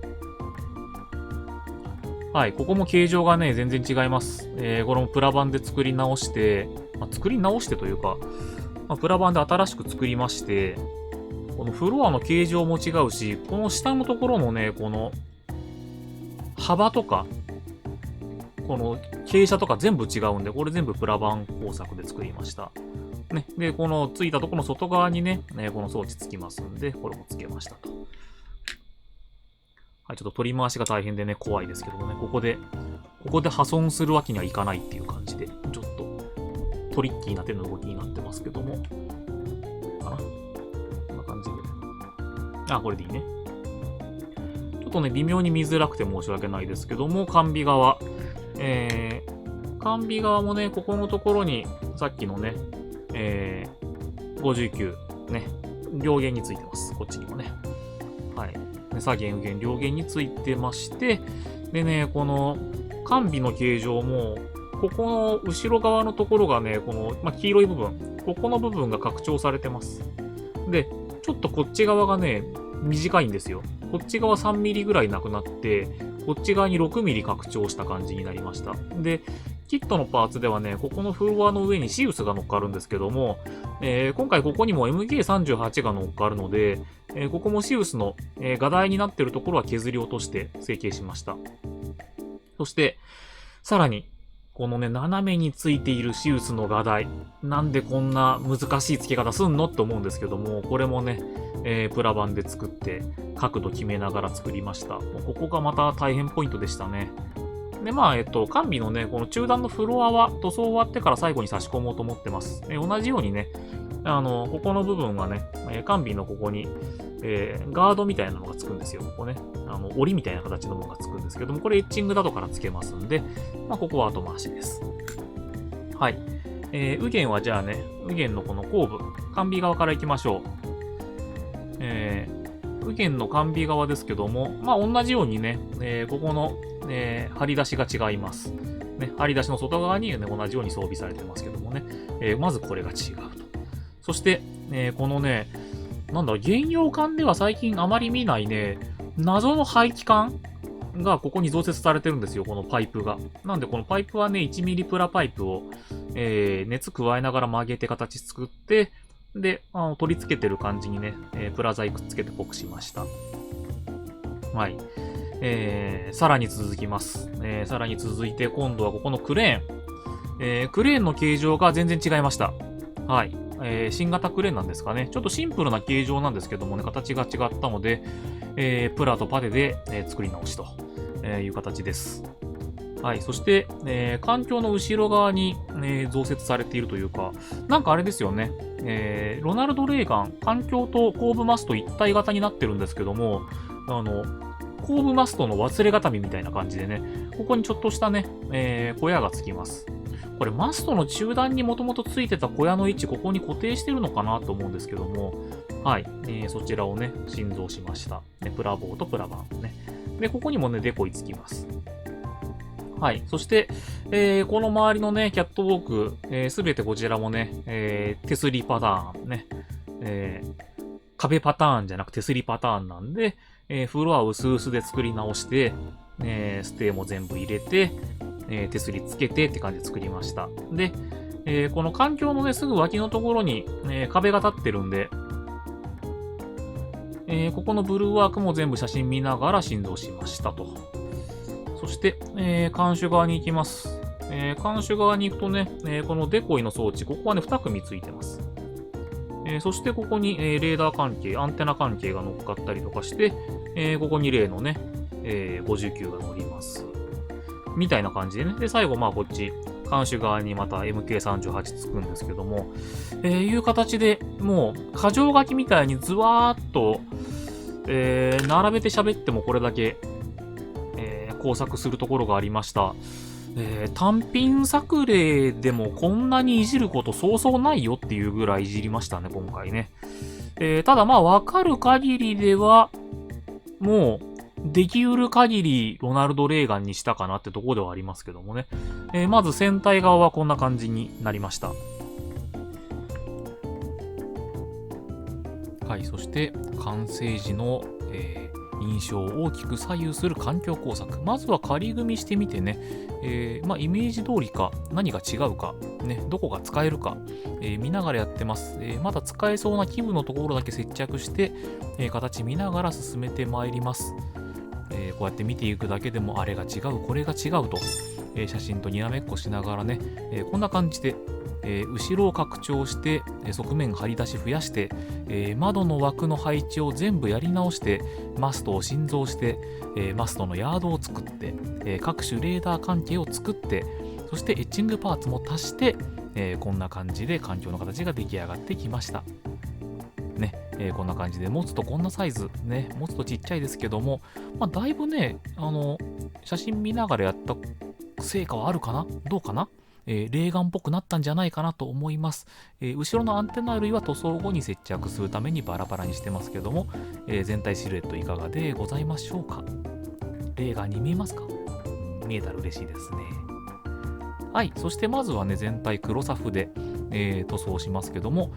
はい、ここも形状がね、全然違います。これもプラ板で作り直して、まあ、作り直してというか、まあ、プラ板で新しく作りまして、このフロアの形状も違うし、この下のところのね、この幅とか、この傾斜とか全部違うんで、これ全部プラ板工作で作りました。ね。で、このついたところの外側にね、この装置つきますんで、これもつけましたと。はい、ちょっと取り回しが大変でね、怖いですけどもね、ここでここで破損するわけにはいかないっていう感じで、ちょっとトリッキーな手の動きになってますけども。かな？こんな感じで。あ、これでいいね。ちょっとね、微妙に見づらくて申し訳ないですけども、完備側。完備側もね、ここのところに、さっきのね、59、ね、両弦についてます。こっちにもね。はい。左弦、右弦、両弦についてまして、でね、この、完備の形状も、ここの後ろ側のところがね、この、黄色い部分、ここの部分が拡張されてます。で、ちょっとこっち側がね、短いんですよ。こっち側3ミリぐらいなくなって、こっち側に6ミリ拡張した感じになりました。で、キットのパーツではね、ここのフロアの上にシウスが乗っかるんですけども、今回ここにも MK38 が乗っかるので、ここもシウスの、画台になっているところは削り落として成形しました。そして、さらに、このね、斜めについているシウスの画台。なんでこんな難しい付け方すんのって思うんですけども、これもね、プラ板で作って、角度決めながら作りました。ここがまた大変ポイントでしたね。で、完備のね、この中段のフロアは塗装終わってから最後に差し込もうと思ってます。同じようにね、ここの部分はね、完備のここに、ガードみたいなのがつくんですよ。ここね、折りみたいな形のものがつくんですけども、これエッチングだとからつけますんで、ここは後回しです。はい。右弦はじゃあね、右弦のこの後部、完備側から行きましょう。右弦の完備側ですけども、同じようにね、ここの、張り出しが違います。ね、張り出しの外側に、ね、同じように装備されてますけどもね、まずこれが違うと。そして、このね、原用管では最近あまり見ないね、謎の排気管がここに増設されてるんですよ、このパイプが。なんでこのパイプはね、1ミリプラパイプを、熱加えながら曲げて形作って、で、取り付けてる感じにね、プラ材くっつけてぽくしました。はい。さらに続きます。さらに続いて今度はここのクレーン。クレーンの形状が全然違いました。はい。新型クレーンなんですかね。ちょっとシンプルな形状なんですけどもね、形が違ったので、プラとパテで、作り直しという形です。はい。そして、環境の後ろ側に、増設されているというか、あれですよね。ロナルド・レーガン、環境と後部マスト一体型になってるんですけども、後部マストの忘れ固めみたいな感じでね、ここにちょっとしたね、小屋がつきます。これマストの中段にもともとついてた小屋の位置、ここに固定してるのかなと思うんですけども、はい。そちらをね、新造しました。ね、プラ棒とプラ板ね。で、ここにもね、デコイつきます。はい。そして、この周りのね、キャットウォーク、すべてこちらもね、手すりパターンね、壁パターンじゃなく手すりパターンなんで、フロアを薄々で作り直して、ステーも全部入れて、手すりつけてって感じで作りました。で、この環境のね、すぐ脇のところに、壁が立ってるんで、ここのブルーワークも全部写真見ながら振動しましたと。そして、監視側に行きます。監視側に行くとね、このデコイの装置、ここはね、2組ついてます。そしてここに、レーダー関係、アンテナ関係が乗っかったりとかして、ここに例のね、59が乗ります。みたいな感じでね。で、最後、こっち、監視側にまた MK38 つくんですけども、いう形でもう、箇条書きみたいにズワーっと、並べて喋ってもこれだけ、工作するところがありました。単品作例でもこんなにいじることそうそうないよっていうぐらいいじりましたね、今回ね。ただわかる限りでは、もう、できうる限りロナルド・レーガンにしたかなってところではありますけどもね。まず船体側はこんな感じになりました。はい、そして完成時の、印象を大きく左右する環境工作。まずは仮組みしてみてね、イメージ通りか、何が違うか、ね、どこが使えるか、見ながらやってます。まだ使えそうな基部のところだけ接着して、形見ながら進めてまいります。こうやって見ていくだけでも、あれが違う、これが違うと、写真とにらめっこしながらね、こんな感じで、後ろを拡張して、側面張り出し増やして、窓の枠の配置を全部やり直して、マストを新造して、マストのヤードを作って、各種レーダー関係を作って、そしてエッチングパーツも足して、こんな感じで環境の形が出来上がってきました。ね、こんな感じで持つとこんなサイズ、ね、持つとちっちゃいですけども、だいぶね、写真見ながらやった成果はあるかな？どうかな？レーガンっぽくなったんじゃないかなと思います。後ろのアンテナ類は塗装後に接着するためにバラバラにしてますけども、全体シルエットいかがでございましょうか？レーガンに見えますか？見えたら嬉しいですね。はい、そしてまずはね、全体黒サフで、塗装しますけども、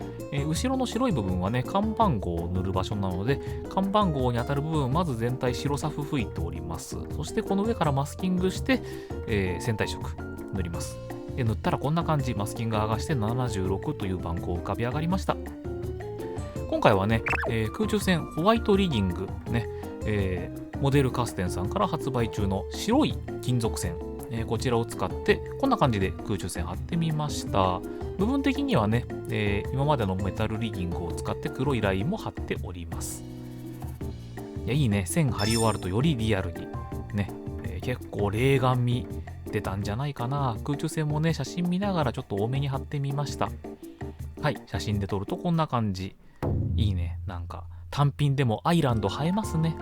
後ろの白い部分はね、看板号を塗る場所なので、看板号に当たる部分、まず全体白サフ吹いております。そしてこの上からマスキングして、線体色塗ります。で塗ったらこんな感じ、マスキング剥がして76という番号浮かび上がりました。今回はね、空中戦ホワイトリギング、ね、モデルカステンさんから発売中の白い金属線、こちらを使ってこんな感じで空中線貼ってみました。部分的にはね、今までのメタルリギングを使って黒いラインも貼っております。いや、いいね、線貼り終わるとよりリアルにね、結構レーガン味出たんじゃないかな。空中線もね、写真見ながらちょっと多めに貼ってみました。はい、写真で撮るとこんな感じ。いいね、なんか単品でもアイランド映えますね。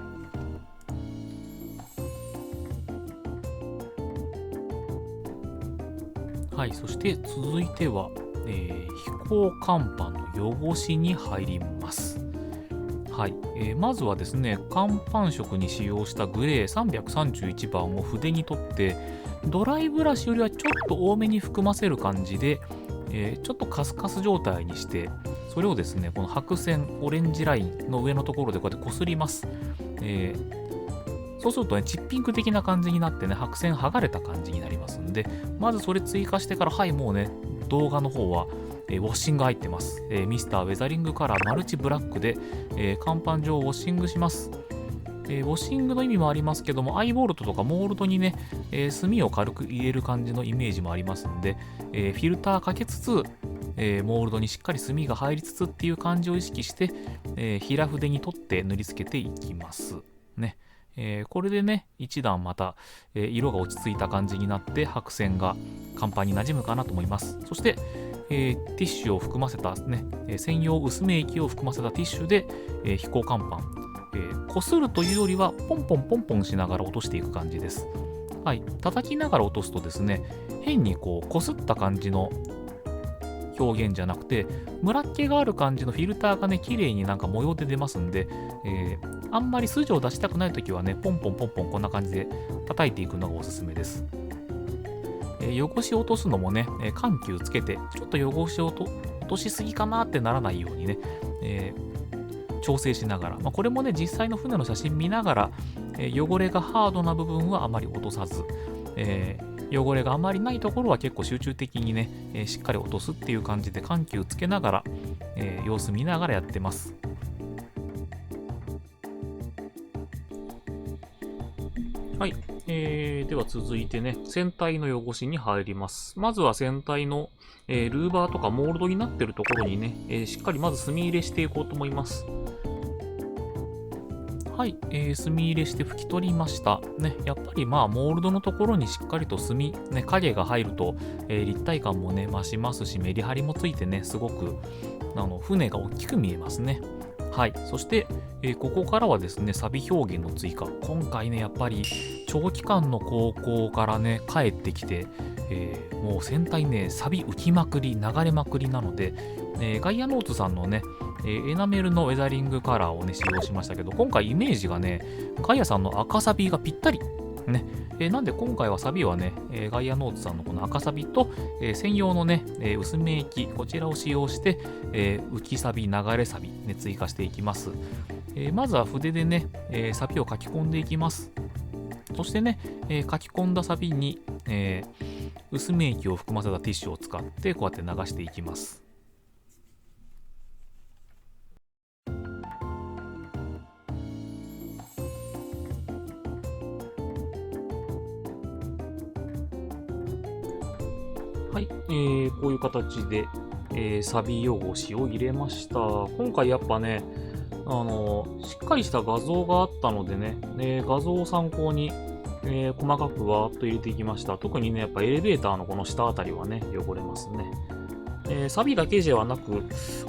はい、そして続いては、飛行甲板の汚しに入ります。はい、まずはですね、甲板色に使用したグレー331番を筆に取って、ドライブラシよりはちょっと多めに含ませる感じで、ちょっとカスカス状態にして、それをですね、この白線オレンジラインの上のところでこうやってこすります。そうするとね、チッピング的な感じになってね、白線剥がれた感じになりますんで、まずそれ追加してから、はい、もうね、動画の方は、ウォッシング入ってます。ミスターウェザリングカラーマルチブラックで、甲板上をウォッシングします。ウォッシングの意味もありますけども、アイボルトとかモールドにね、墨を軽く入れる感じのイメージもありますんで、フィルターかけつつ、モールドにしっかり墨が入りつつっていう感じを意識して、平筆に取って塗りつけていきます。ね。これでね、一段また、色が落ち着いた感じになって白線が甲板に馴染むかなと思います。そして、ティッシュを含ませたね、専用薄め液を含ませたティッシュで、飛行甲板、こするというよりはポンポンポンポンしながら落としていく感じです。はい、叩きながら落とすとですね、変にこすった感じの表現じゃなくて、ムラっ気がある感じのフィルターがね、綺麗になんか模様で出ますんで、あんまり筋を出したくないときはね、ポンポンポンポンこんな感じで叩いていくのがおすすめです。汚しを落とすのもね、緩急つけて、ちょっと汚しを落としすぎかなってならないようにね、調整しながら、これもね、実際の船の写真見ながら、汚れがハードな部分はあまり落とさず、汚れがあまりないところは結構集中的にね、しっかり落とすっていう感じで緩急つけながら、様子見ながらやってます。はい、では続いてね、船体の汚しに入ります。まずは船体の、ルーバーとかモールドになっているところにね、しっかりまず墨入れしていこうと思います。はい、墨入れして拭き取りました。ね、やっぱりモールドのところにしっかりと墨、ね、影が入ると、立体感もね、増しますし、メリハリもついてね、すごく船が大きく見えますね。はい、そして、ここからはですね、サビ表現の追加。今回ね、やっぱり長期間の航行からね、帰ってきて、もう船体ね、サビ浮きまくり、流れまくりなので、ガイアノーツさんのね、エナメルのウェザリングカラーをね、使用しましたけど、今回イメージがね、ガイアさんの赤サビがぴったり。ね、なんで今回はサビはね、ガイアノーツさんのこの赤サビと、専用のね、薄め液、こちらを使用して、浮きサビ、流れサビ、ね、追加していきます。まずは筆でね、サビを書き込んでいきます。そしてね、書き込んだサビに、薄め液を含ませたティッシュを使ってこうやって流していきます。はい、こういう形で、サビ汚しを入れました。今回やっぱね、しっかりした画像があったのでね、画像を参考に、細かくわーっと入れていきました。特にね、やっぱエレベーターのこの下あたりはね、汚れますね。サビだけではなく、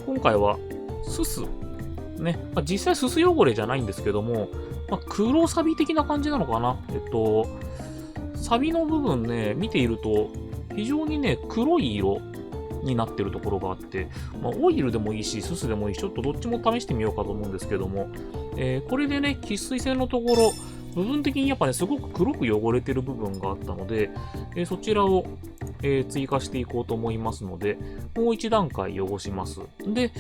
今回はすす、ね、実際すす汚れじゃないんですけども、黒サビ的な感じなのかな。サビの部分ね、見ていると、非常にね、黒い色になってるところがあって、オイルでもいいし、すすでもいいし、ちょっとどっちも試してみようかと思うんですけども、これでね、喫水性のところ、部分的にやっぱね、すごく黒く汚れてる部分があったので、そちらを、追加していこうと思いますので、もう一段階汚します。で、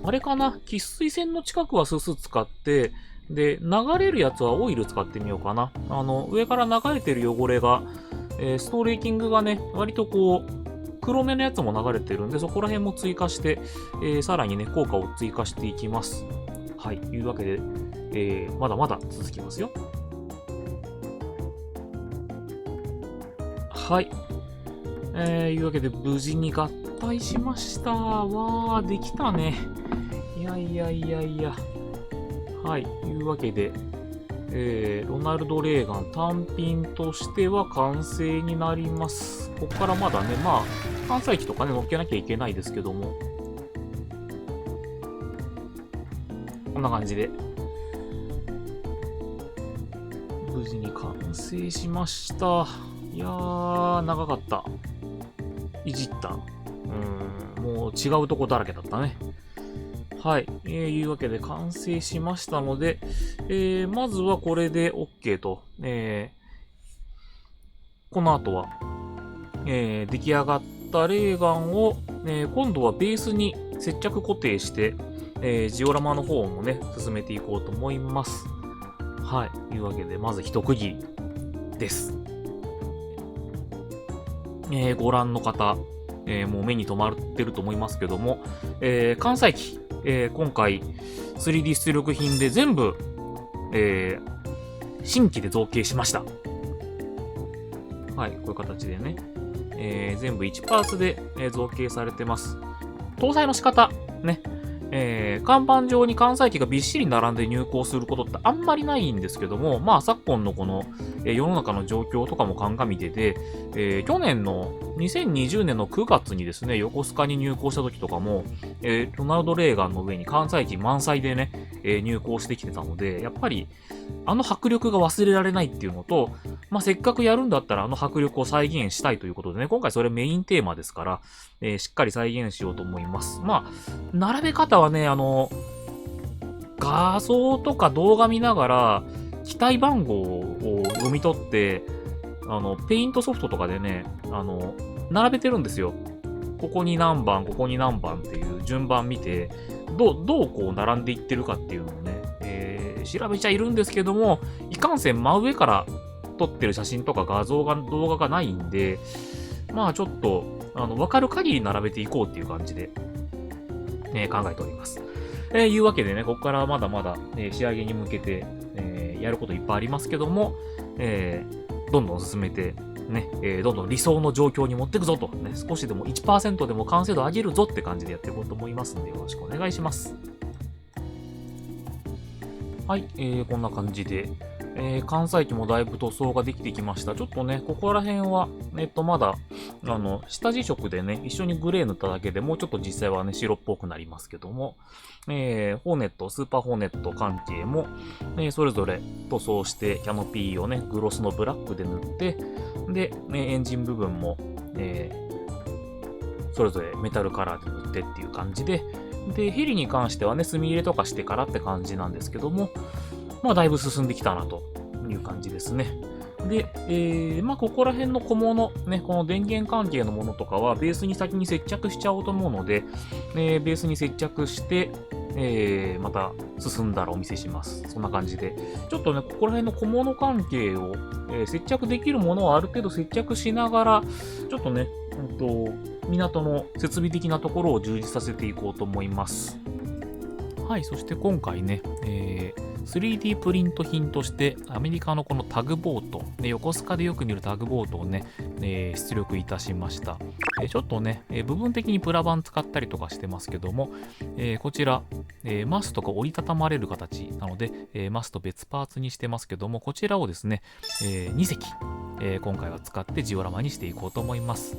あれかな、喫水線の近くはすす使って、で、流れるやつはオイル使ってみようかな。上から流れてる汚れが、ストレーキングがね、割とこう、黒めのやつも流れてるんで、そこら辺も追加して、さらにね、効果を追加していきます。はい、いうわけで、まだまだ続きますよ。はい。いうわけで、無事に合体しました。わー、できたね。いやいやいやいや。はい、いうわけで、ロナルド・レーガン単品としては完成になります。ここからまだね、関西機とかね、乗っけなきゃいけないですけども、こんな感じで、無事に完成しました。いやー、長かった。いじった。もう違うとこだらけだったね。はい。いうわけで完成しましたので、まずはこれで OK と、この後は、出来上がったレーガンを、今度はベースに接着固定して、ジオラマの方もね、進めていこうと思います。はい。いうわけで、まず一区切りです。ご覧の方、もう目に留まってると思いますけども、関西機、今回 3D 出力品で全部、新規で造形しました。はい、こういう形でね、全部1パーツで、造形されてます。搭載の仕方、ね、看板上に関西機がびっしり並んで入稿することってあんまりないんですけども、昨今のこの、世の中の状況とかも鑑みてて、去年の2020年の9月にですね、横須賀に入港した時とかも、ロナルド・レーガンの上に関西機満載でね、入港してきてたので、やっぱりあの迫力が忘れられないっていうのと、せっかくやるんだったらあの迫力を再現したいということでね、今回それメインテーマですから、しっかり再現しようと思います。並べ方はね、画像とか動画見ながら、機体番号を読み取って、ペイントソフトとかでね、並べてるんですよ。ここに何番、ここに何番っていう順番見て、どうこう並んでいってるかっていうのをね、調べちゃいるんですけども、いかんせん真上から撮ってる写真とか動画がないんで、ちょっと、わかる限り並べていこうっていう感じで、考えております。いうわけでね、ここからまだまだ、仕上げに向けて、やることいっぱいありますけども、どんどん進めて、ね、どんどん理想の状況に持っていくぞと、ね、少しでも 1% でも完成度上げるぞって感じでやっていこうと思いますんで、よろしくお願いします。はい、こんな感じで、関西機もだいぶ塗装ができてきました。ちょっとね、ここら辺は、まだ、下地色でね、一緒にグレー塗っただけでもうちょっと実際はね、白っぽくなりますけども、ホーネット、スーパーホーネット関係も、それぞれ塗装して、キャノピーをね、グロスのブラックで塗って、で、エンジン部分も、それぞれメタルカラーで塗ってっていう感じで、で、ヘリに関してはね、墨入れとかしてからって感じなんですけども、だいぶ進んできたなという感じですね。で、ここら辺の小物、ね、この電源関係のものとかは、ベースに先に接着しちゃおうと思うので、ベースに接着して、また進んだらお見せします。そんな感じで。ちょっとね、ここら辺の小物関係を、接着できるものをある程度接着しながら、ちょっとね、港の設備的なところを充実させていこうと思います。はい、そして今回ね、3D プリント品としてアメリカのこのタグボート、横須賀でよく見るタグボートをね、出力いたしました。ちょっとね、部分的にプラ板使ったりとかしてますけども、こちら、マストが折りたたまれる形なので、マスト別パーツにしてますけども、こちらをですね、2隻、今回は使ってジオラマにしていこうと思います。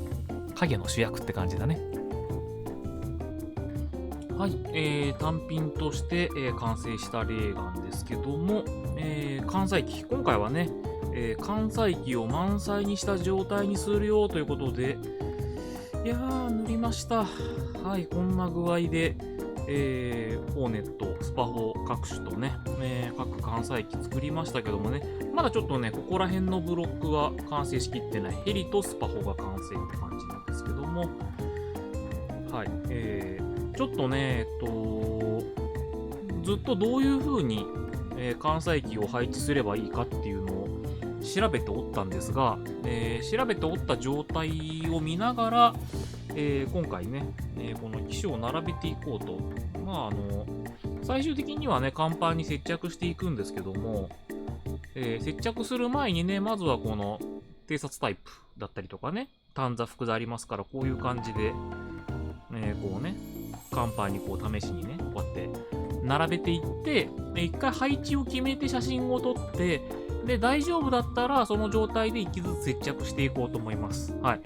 影の主役って感じだね。はい、単品として、完成したレーガンですけども、関西機、今回はね、関西機を満載にした状態にするよということで、いやー、塗りました。はい、こんな具合で、ホーネット、スパホ各種とね、各関西機作りましたけどもね、まだちょっとね、ここら辺のブロックは完成しきってない。ヘリとスパホが完成って感じなんですけども、はい、ちょっとね、ずっとどういう風に、関西機を配置すればいいかっていうのを調べておったんですが、調べておった状態を見ながら、今回ね、この機種を並べていこうと。最終的にはね、甲板に接着していくんですけども、接着する前にね、まずはこの偵察タイプだったりとかね、短座複座ありますから、こういう感じで、こうね、甲板にこう試しにね、こうやって並べていって、一回配置を決めて写真を撮って、で、大丈夫だったら、その状態で1機ずつ接着していこうと思います。はい。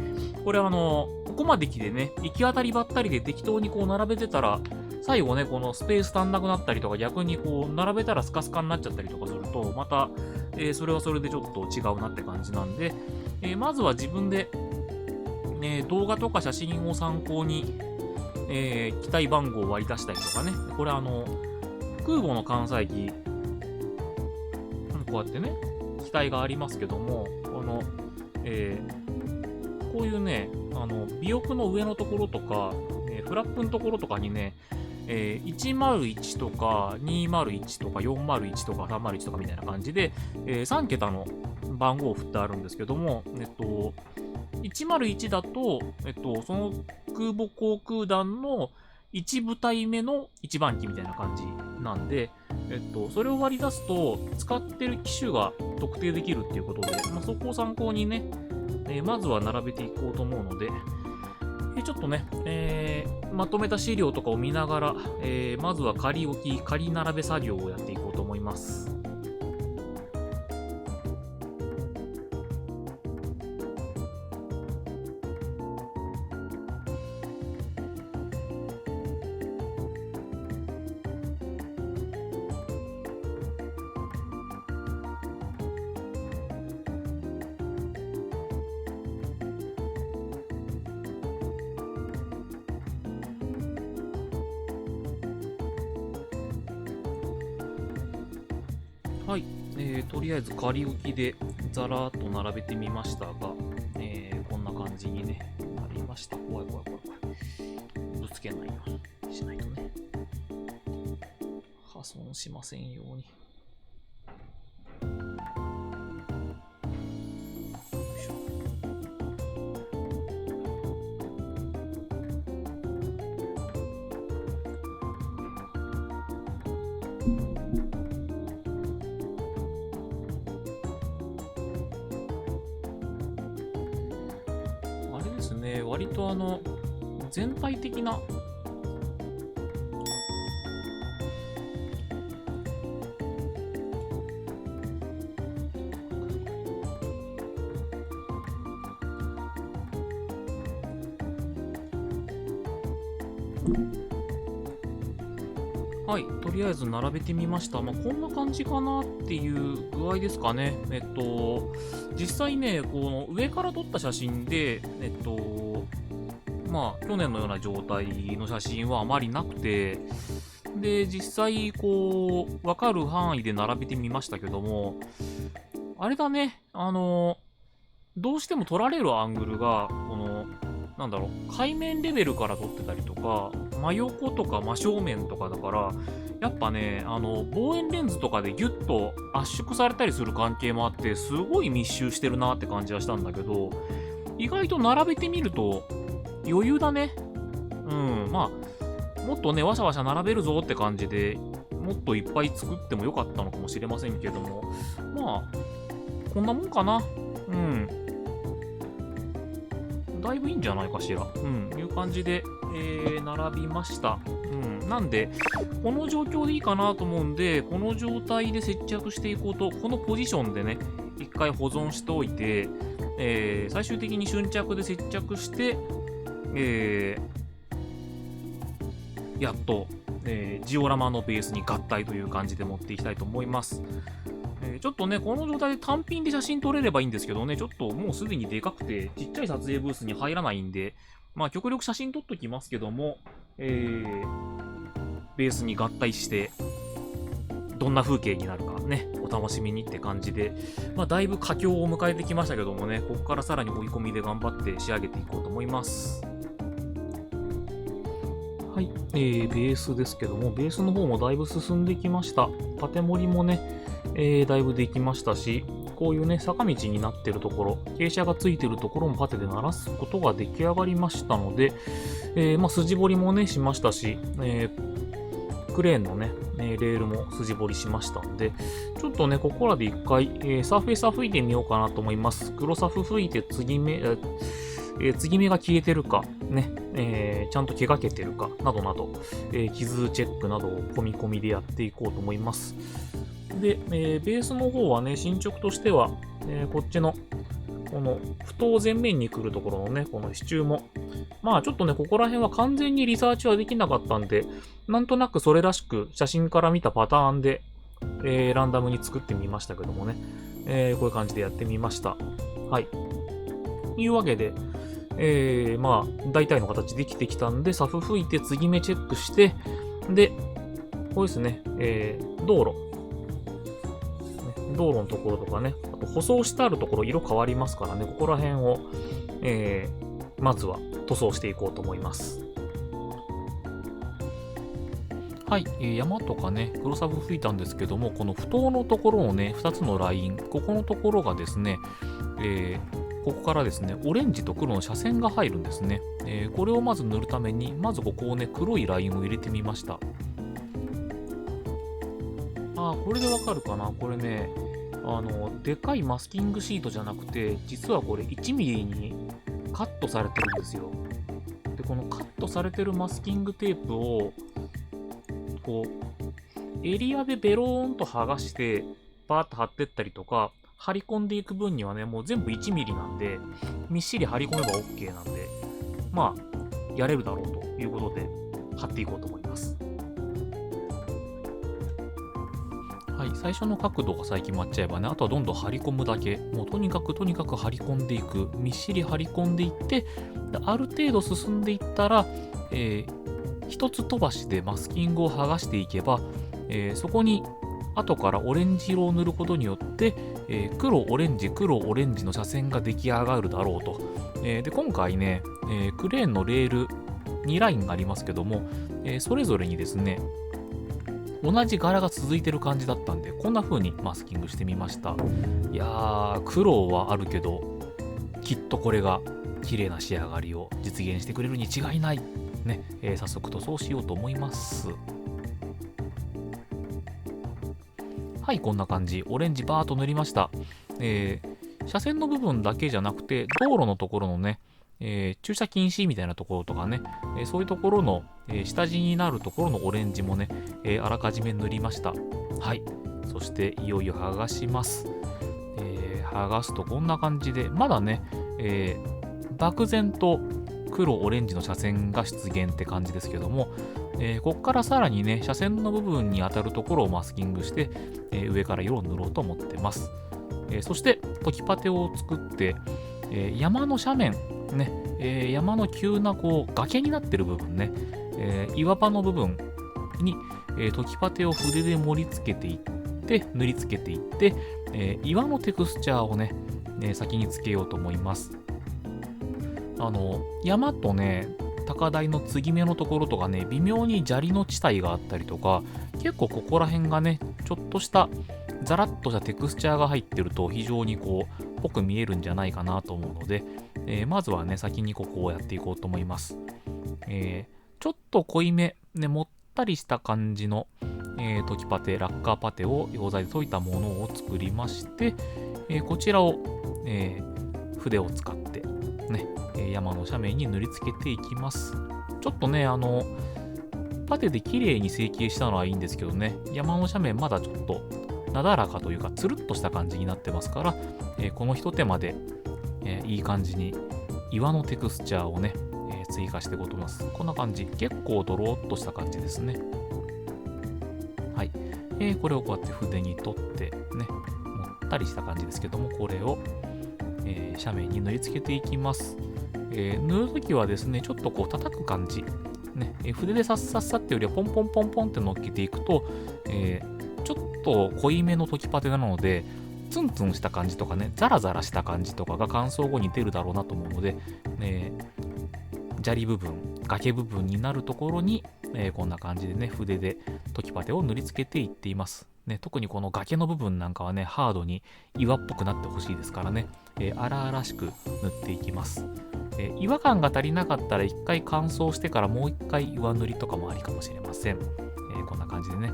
これここまで来てね、行き当たりばったりで適当にこう並べてたら、最後ね、このスペース足んなくなったりとか、逆にこう、並べたらスカスカになっちゃったりとかすると、また、それはそれでちょっと違うなって感じなんで、まずは自分で、動画とか写真を参考に、機体番号を割り出したりとかね、これ空母の艦載機、こうやってね、機体がありますけども、こういうね、尾翼の上のところとか、フラップのところとかにね、101とか201とか401とか301とかみたいな感じで、3桁の番号を振ってあるんですけども、101だと、その空母航空団の1部隊目の1番機みたいな感じなんで、それを割り出すと、使ってる機種が特定できるっていうことで、そこを参考にね、まずは並べていこうと思うので、ちょっとね、まとめた資料とかを見ながら、まずは仮置き、仮並べ作業をやっていこうと思います。はい、とりあえず仮置きでザラーっと並べてみましたが、こんな感じに、ね、なりました。怖い怖い怖い怖い。ぶつけないようにしないとね。破損しませんように。ですね、割と全体的なはい、とりあえず並べてみました。こんな感じかなっていう具合ですかね。実際ね、この上から撮った写真で、去年のような状態の写真はあまりなくて、で、実際、わかる範囲で並べてみましたけども、あれだね、どうしても撮られるアングルが、海面レベルから撮ってたりとか、真横とか真正面とかだから、やっぱね、望遠レンズとかでギュッと圧縮されたりする関係もあって、すごい密集してるなって感じはしたんだけど、意外と並べてみると余裕だね。もっとね、わしゃわしゃ並べるぞって感じで、もっといっぱい作ってもよかったのかもしれませんけども、まあ、こんなもんかな。うん。だいぶいいんじゃないかしら。いう感じで、並びました。なんで、この状況でいいかなと思うんで、この状態で接着していこうと、このポジションでね、一回保存しておいて、最終的に瞬着で接着して、やっと、ジオラマのベースに合体という感じで持っていきたいと思います。ちょっとね、この状態で単品で写真撮れればいいんですけどね、ちょっともうすでにでかくて、ちっちゃい撮影ブースに入らないんで、まあ極力写真撮っときますけども、ベースに合体して、どんな風景になるかね、お楽しみにって感じで、まあだいぶ佳境を迎えてきましたけどもね、ここからさらに追い込みで頑張って仕上げていこうと思います。はい、ベースですけども、ベースの方もだいぶ進んできました。パテ盛りもね、だいぶできましたし、こういうね、坂道になってるところ、傾斜がついてるところもパテで鳴らすことが出来上がりましたので、まあ、筋彫りもね、しましたし、クレーンのね、レールも筋彫りしましたんで、ちょっとね、ここらで一回、サーフェイサー吹いてみようかなと思います。黒サフ吹いて継ぎ目が消えてるか、ね、ちゃんと毛がけてるか、などなど、傷チェックなどを込み込みでやっていこうと思います。で、ベースの方はね、進捗としては、こっちの、この、ふ頭前面に来るところのね、この支柱も、まあちょっとね、ここら辺は完全にリサーチはできなかったんで、なんとなくそれらしく写真から見たパターンで、ランダムに作ってみましたけどもね、こういう感じでやってみました。はい。というわけで、まあ、大体の形できてきたんで、サフ吹いて継ぎ目チェックして、で、こうですね、道路のところとかね、あと舗装してあるところ色変わりますからね、ここら辺を、まずは塗装していこうと思います。はい、山とかね、黒サフ吹いたんですけども、この不頭のところのね、2つのライン、ここのところがですね、ここからですね、オレンジと黒の斜線が入るんですね。これをまず塗るために、まずここをね、黒いラインを入れてみました。これでわかるかな？これね、でかいマスキングシートじゃなくて、実はこれ1ミリにカットされてるんですよ。で、このカットされてるマスキングテープを、こう、エリアでベローンと剥がして、バーッと貼ってったりとか、貼り込んでいく分にはね、もう全部1ミリなんで、みっしり貼り込めば OK なんで、まあ、やれるだろうということで、貼っていこうと思います。はい、最初の角度が最近決まっちゃえばね、あとはどんどん張り込むだけ、もうとにかく張り込んでいく、みっしり張り込んでいって、ある程度進んでいったら、一つ飛ばしでマスキングを剥がしていけば、そこに後からオレンジ色を塗ることによって、黒オレンジの斜線が出来上がるだろうと。で今回ね、クレーンのレール2ラインがありますけども、それぞれにですね、同じ柄が続いてる感じだったんで、こんな風にマスキングしてみました。いやー、苦労はあるけど、きっとこれが綺麗な仕上がりを実現してくれるに違いない。ね、早速塗装しようと思います。はい、こんな感じ。オレンジバーっと塗りました。車線の部分だけじゃなくて、道路のところのね、駐車禁止みたいなところとかね、そういうところの、下地になるところのオレンジもね、あらかじめ塗りました。はい。そしていよいよ剥がします。剥がすとこんな感じで、まだね、漠然と黒オレンジの車線が出現って感じですけども、ここからさらにね、車線の部分に当たるところをマスキングして、上から色を塗ろうと思ってます。そしてトキパテを作って、山の斜面ね、山の急なこう崖になってる部分ね、岩場の部分に、トキパテを筆で盛り付けていって塗り付けていって、岩のテクスチャーをね、先につけようと思います。山とね、高台の継ぎ目のところとかね、微妙に砂利の地帯があったりとか、結構ここら辺がね、ちょっとしたザラッとしたテクスチャーが入ってると非常にこうぽく見えるんじゃないかなと思うので、まずはね、先にここをやっていこうと思います。ちょっと濃いめ、ね、もったりした感じの、溶きパテ、ラッカーパテを溶剤で溶いたものを作りまして、こちらを、筆を使って、ね、山の斜面に塗りつけていきます。ちょっとね、パテで綺麗に成形したのはいいんですけどね、山の斜面まだちょっとなだらかというか、つるっとした感じになってますから、この一手間で、いい感じに岩のテクスチャーをね、追加していこうと思います。こんな感じ。結構ドローっとした感じですね。はい。これをこうやって筆に取ってね、もったりした感じですけども、これを、斜面に塗りつけていきます。塗るときはですね、ちょっとこう叩く感じ。ね、筆でさっさっさってよりはポンポンポンポンって乗っけていくと、ちょっと濃いめの溶きパテなので、ツンツンした感じとかね、ザラザラした感じとかが乾燥後に出るだろうなと思うので、砂利部分、崖部分になるところに、こんな感じでね、筆で溶きパテを塗りつけていっています。ね、特にこの崖の部分なんかはね、ハードに岩っぽくなってほしいですからね、荒々しく塗っていきます。違和感が足りなかったら一回乾燥してからもう一回岩塗りとかもありかもしれません。こんな感じでね、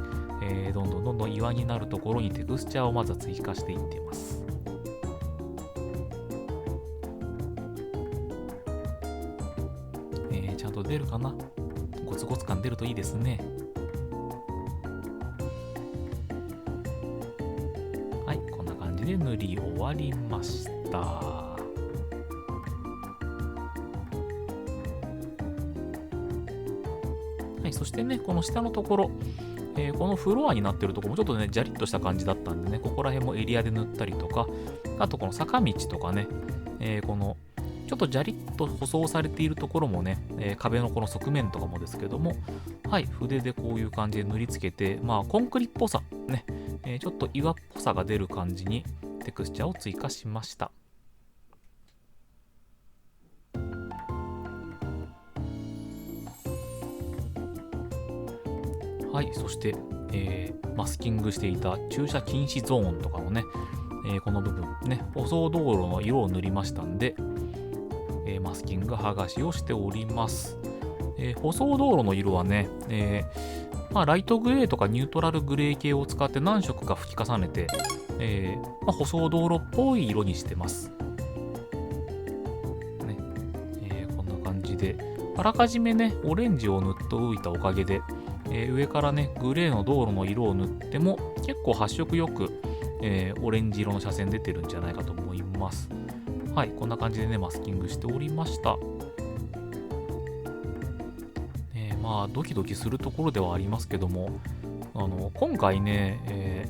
どんどん岩になるところにテクスチャーをまずは追加していっています。ちゃんと出るかな？ゴツゴツ感出るといいですね。はい、こんな感じで塗り終わりました。はい、そしてね、この下のところ、このフロアになってるところもちょっとね、ジャリッとした感じだったんでね、ここら辺もエリアで塗ったりとか、あとこの坂道とかね、このちょっとジャリッと舗装されているところもね、壁のこの側面とかもですけども、はい、筆でこういう感じで塗りつけて、まあ、コンクリっぽさ、ね、ちょっと岩っぽさが出る感じにテクスチャーを追加しました。はい、そして、マスキングしていた駐車禁止ゾーンとかもね、この部分ね、舗装道路の色を塗りましたんで、マスキング剥がしをしております。舗装道路の色はね、まあ、ライトグレーとかニュートラルグレー系を使って何色か吹き重ねて、まあ、舗装道路っぽい色にしてます。ね、こんな感じで、あらかじめね、オレンジを塗っておいたおかげで、上からね、グレーの道路の色を塗っても結構発色よく、オレンジ色の車線出てるんじゃないかと思います。はい、こんな感じでね、マスキングしておりました。まあ、ドキドキするところではありますけども、今回ね、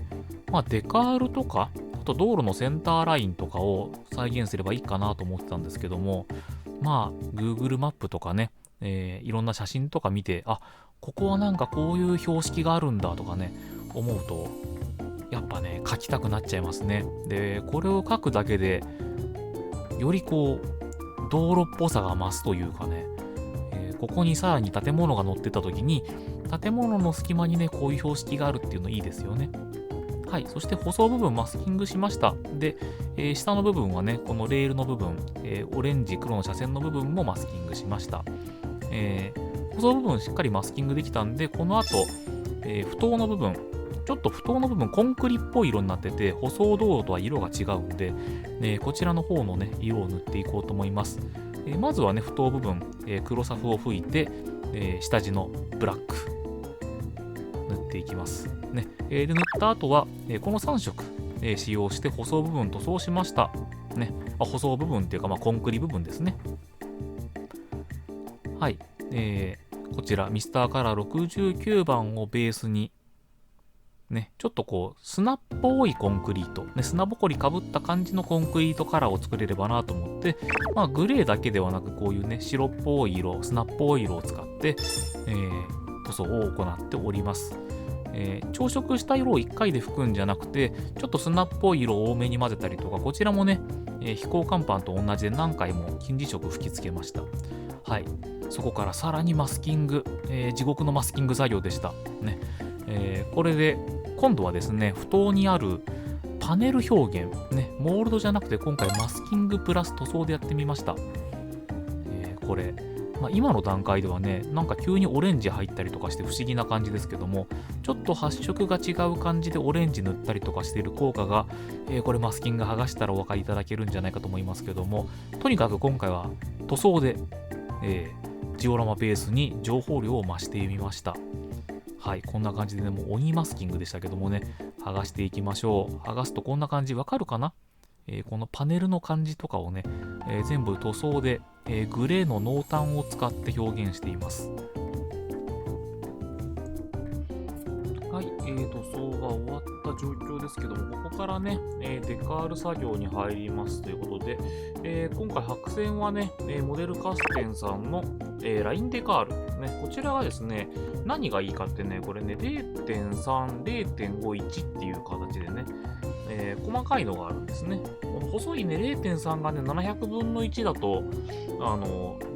まあ、デカールとか、あと道路のセンターラインとかを再現すればいいかなと思ってたんですけども、まあ、Google マップとかね、いろんな写真とか見て、あ、ここはなんかこういう標識があるんだとかね、思うと、やっぱね、書きたくなっちゃいますね。で、これを書くだけで、よりこう、道路っぽさが増すというかね、ここにさらに建物が載ってた時に、建物の隙間にね、こういう標識があるっていうのいいですよね。はい、そして舗装部分マスキングしました。で、下の部分はね、このレールの部分、オレンジ、黒の車線の部分もマスキングしました。舗装部分しっかりマスキングできたんで、この後、不等の部分、ちょっと不等の部分、コンクリっぽい色になってて、舗装道路とは色が違うんで、こちらの方のね、色を塗っていこうと思います。まずはね、不等部分、黒サフを吹いて、下地のブラック、塗っていきます。ね、で塗った後は、この3色、使用して舗装部分塗装しました。ね、舗装部分っていうか、まあ、コンクリ部分ですね。はい。こちら、ミスターカラー69番をベースに、ね、ちょっとこう、砂っぽいコンクリート、ね、砂ぼこりかぶった感じのコンクリートカラーを作れればなと思って、まあ、グレーだけではなく、こういうね、白っぽい色、砂っぽい色を使って、塗装を行っております。調色した色を1回で吹くんじゃなくて、ちょっと砂っぽい色を多めに混ぜたりとか、こちらもね、飛行甲板と同じで何回も金字色吹き付けました。はい。そこからさらにマスキング、地獄のマスキング作業でした。ね。これで、今度はですね、不当にあるパネル表現、ね、モールドじゃなくて今回マスキングプラス塗装でやってみました。これ、今の段階ではね、なんか急にオレンジ入ったりとかして不思議な感じですけども、ちょっと発色が違う感じでオレンジ塗ったりとかしている効果が、これマスキング剥がしたらお分かりいただけるんじゃないかと思いますけども、とにかく今回は塗装で、ジオラマベースに情報量を増してみました。はい、こんな感じでね、もう鬼マスキングでしたけどもね、剥がしていきましょう。剥がすとこんな感じ、わかるかな？このパネルの感じとかをね、全部塗装で、グレーの濃淡を使って表現しています。はい、塗装が終わった状況ですけども、ここからね、デカール作業に入りますということで、今回白線はね、モデルカステンさんの、ラインデカール、ね、こちらがですね、何がいいかってね、これね、0.3、0.51っていう形でね、細かいのがあるんですね。この細いね、0.3 がね、700分の1だと、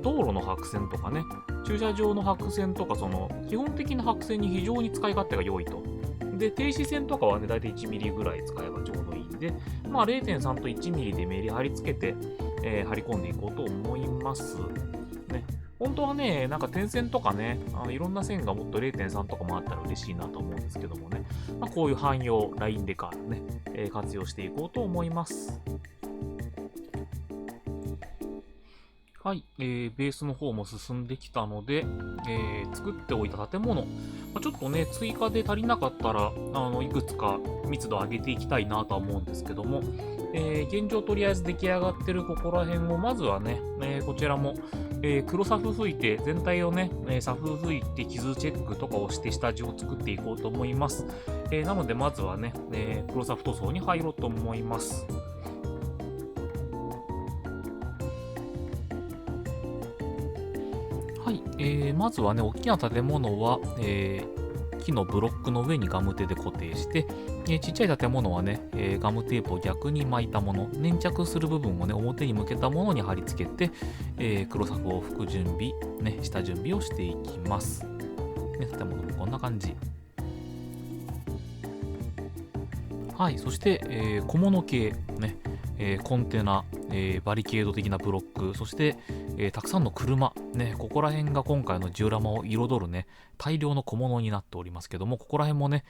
道路の白線とかね、駐車場の白線とか、その、基本的な白線に非常に使い勝手が良いと。で、停止線とかはね、だいたい1ミリぐらい使えばちょうどいいんで、0.3 と1ミリでメリハリつけて、貼り込んでいこうと思います。ね。本当はね、なんか点線とかね、いろんな線がもっと 0.3 とかもあったら嬉しいなと思うんですけどもね、こういう汎用ラインデカールね、活用していこうと思います。はい、ベースの方も進んできたので、作っておいた建物、ちょっとね、追加で足りなかったら、いくつか密度上げていきたいなとは思うんですけども、現状とりあえず出来上がってるここら辺を、まずはね、こちらも、黒サフ吹いて、全体をね、サフ吹いて傷チェックとかをして下地を作っていこうと思います。なので、まずはね、黒サフ塗装に入ろうと思います。はい、まずはね、大きな建物は、木のブロックの上にガムテで固定して、ちっちゃい建物はね、ガムテープを逆に巻いたもの、粘着する部分をね、表に向けたものに貼り付けて、黒サフを拭く準備、ね、下準備をしていきます。ね、建物もこんな感じ。はい、そして、小物系、ね、コンテナ、バリケード的なブロック、そして、たくさんの車、ね、ここら辺が今回のジオラマを彩るね、大量の小物になっておりますけども、ここら辺もね、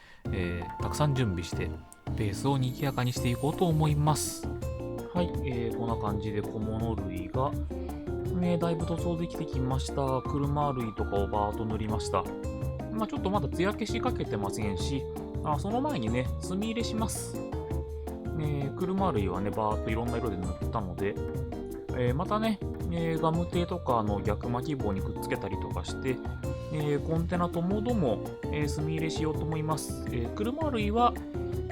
たくさん準備して、ベースを賑やかにしていこうと思います。はい、こんな感じで小物類が、だいぶ塗装できてきました。車類とかをバーッと塗りました。ちょっとまだ艶消しかけてませんし、その前にね、墨入れします。車類はね、バーっといろんな色で塗ったので、またね、ガムテとかの逆巻き棒にくっつけたりとかして、コンテナともども、墨入れしようと思います。車類は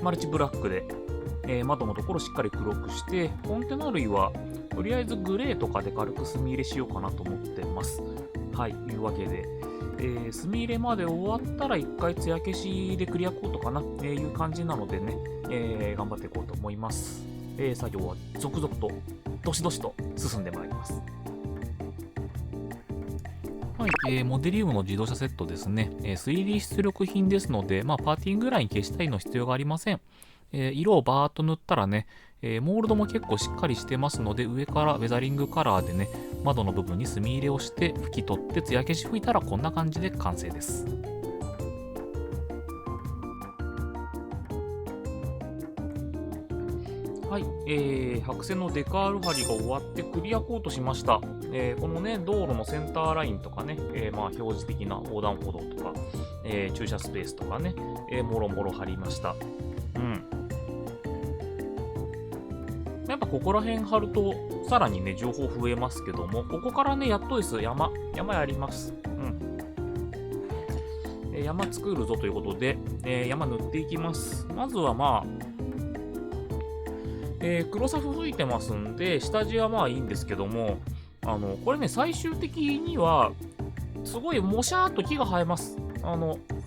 マルチブラックで、窓のところしっかり黒くして、コンテナ類はとりあえずグレーとかで軽く墨入れしようかなと思ってます。はい、いうわけで、墨入れまで終わったら一回艶消しでクリアコートかな、いう感じなのでね、頑張っていこうと思います。作業は続々とどしどしと進んでまいります。はい、モデリウムの自動車セットですね。3D 出力品ですので、パーティングライン消したりの必要がありません。色をバーっと塗ったらね、モールドも結構しっかりしてますので、上からウェザリングカラーでね、窓の部分に墨入れをして拭き取って艶消し拭いたらこんな感じで完成です。はい、白線のデカール貼りが終わってクリアコートしました。このね、道路のセンターラインとかね、表示的な横断歩道とか、駐車スペースとかね、もろもろ貼りました。やっぱここら辺貼るとさらにね情報増えますけども、ここからねやっとです。山やります。山作るぞということで、山塗っていきます。まずは黒サフ吹いてますんで下地はいいんですけども、これね最終的にはすごいもしゃーっと木が生えます。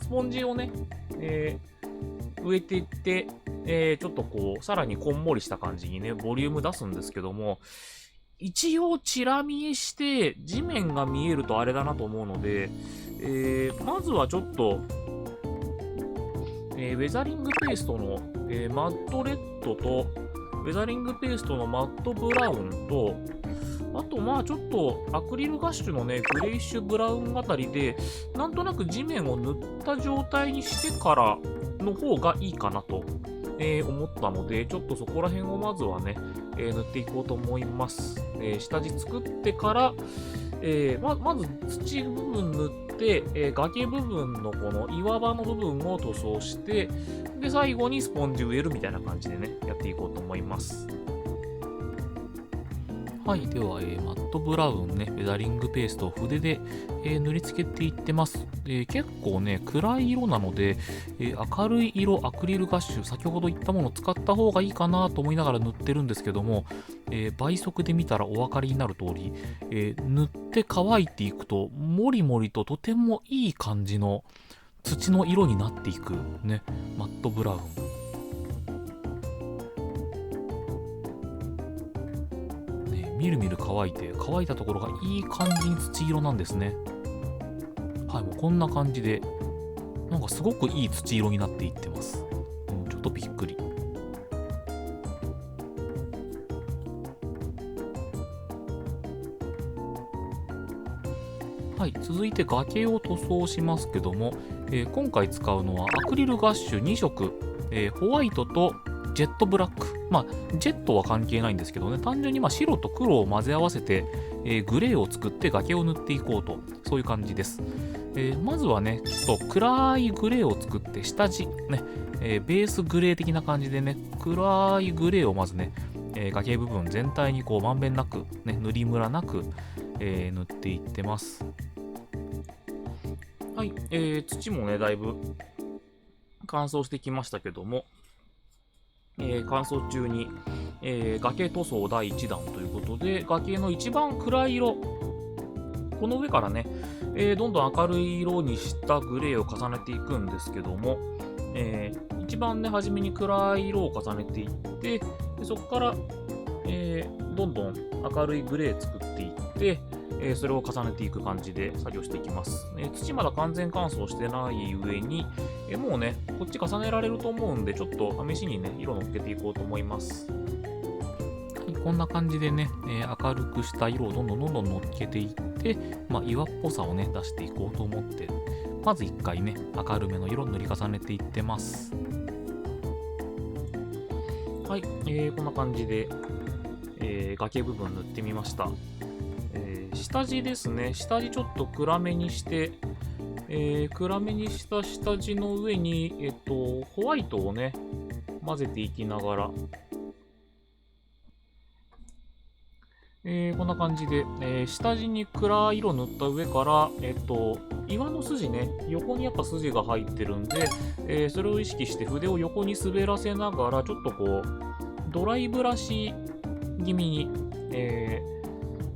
スポンジをね、植えていってちょっとこう、さらにこんもりした感じにね、ボリューム出すんですけども、一応チラ見えして地面が見えるとあれだなと思うので、まずはちょっと、ウェザリングペーストの、マットレッドと、ウェザリングペーストのマットブラウンと、あとまあちょっとアクリルガッシュのね、グレイッシュブラウンあたりで、なんとなく地面を塗った状態にしてからの方がいいかなと、思ったので、ちょっとそこら辺をまずはね、塗っていこうと思います。下地作ってから、まず土部分塗って、崖部分のこの岩場の部分を塗装して、で、最後にスポンジ植えるみたいな感じでね、やっていこうと思います。はい。では、マットブラウンね、ウェザリングペーストを筆で、塗り付けていってます。結構ね、暗い色なので、明るい色、アクリルガッシュ、先ほど言ったものを使った方がいいかなと思いながら塗ってるんですけども、倍速で見たらお分かりになる通り、塗って乾いていくと、もりもりととてもいい感じの土の色になっていく、ね、マットブラウン。みるみる乾いて、乾いたところがいい感じに土色なんですね。はい、もうこんな感じで、なんかすごくいい土色になっていってます。ちょっとびっくり。はい、続いて崖を塗装しますけども、今回使うのはアクリルガッシュ2色、ホワイトとジェットブラック。まあ、ジェットは関係ないんですけどね、単純に白と黒を混ぜ合わせて、グレーを作って崖を塗っていこうと、そういう感じです。まずはね、ちょっと暗いグレーを作って下地、ね、ベースグレー的な感じでね、暗いグレーをまずね、崖部分全体にこうまんべんなく、ね、塗りムラなく、塗っていってます。はい、土もね、だいぶ乾燥してきましたけども、乾燥中に、崖塗装第1弾ということで、崖の一番暗い色、この上からね、どんどん明るい色にしたグレーを重ねていくんですけども、一番ね、初めに暗い色を重ねていって、でそこから、どんどん明るいグレー作っていって、それを重ねていく感じで作業していきます。土まだ完全乾燥してない上に、もうね、こっち重ねられると思うんで、ちょっと試しにね、色乗っけていこうと思います。こんな感じでね、明るくした色をどんどん乗っけていって、岩っぽさをね、出していこうと思って、まず1回ね、明るめの色を塗り重ねていってます。はい、こんな感じで、崖部分塗ってみました。下地ですね。下地ちょっと暗めにして、暗めにした下地の上に、ホワイトをね、混ぜていきながら、こんな感じで、下地に暗い色塗った上から、岩の筋ね、横にやっぱ筋が入ってるんで、それを意識して筆を横に滑らせながら、ちょっとこう、ドライブラシ気味に、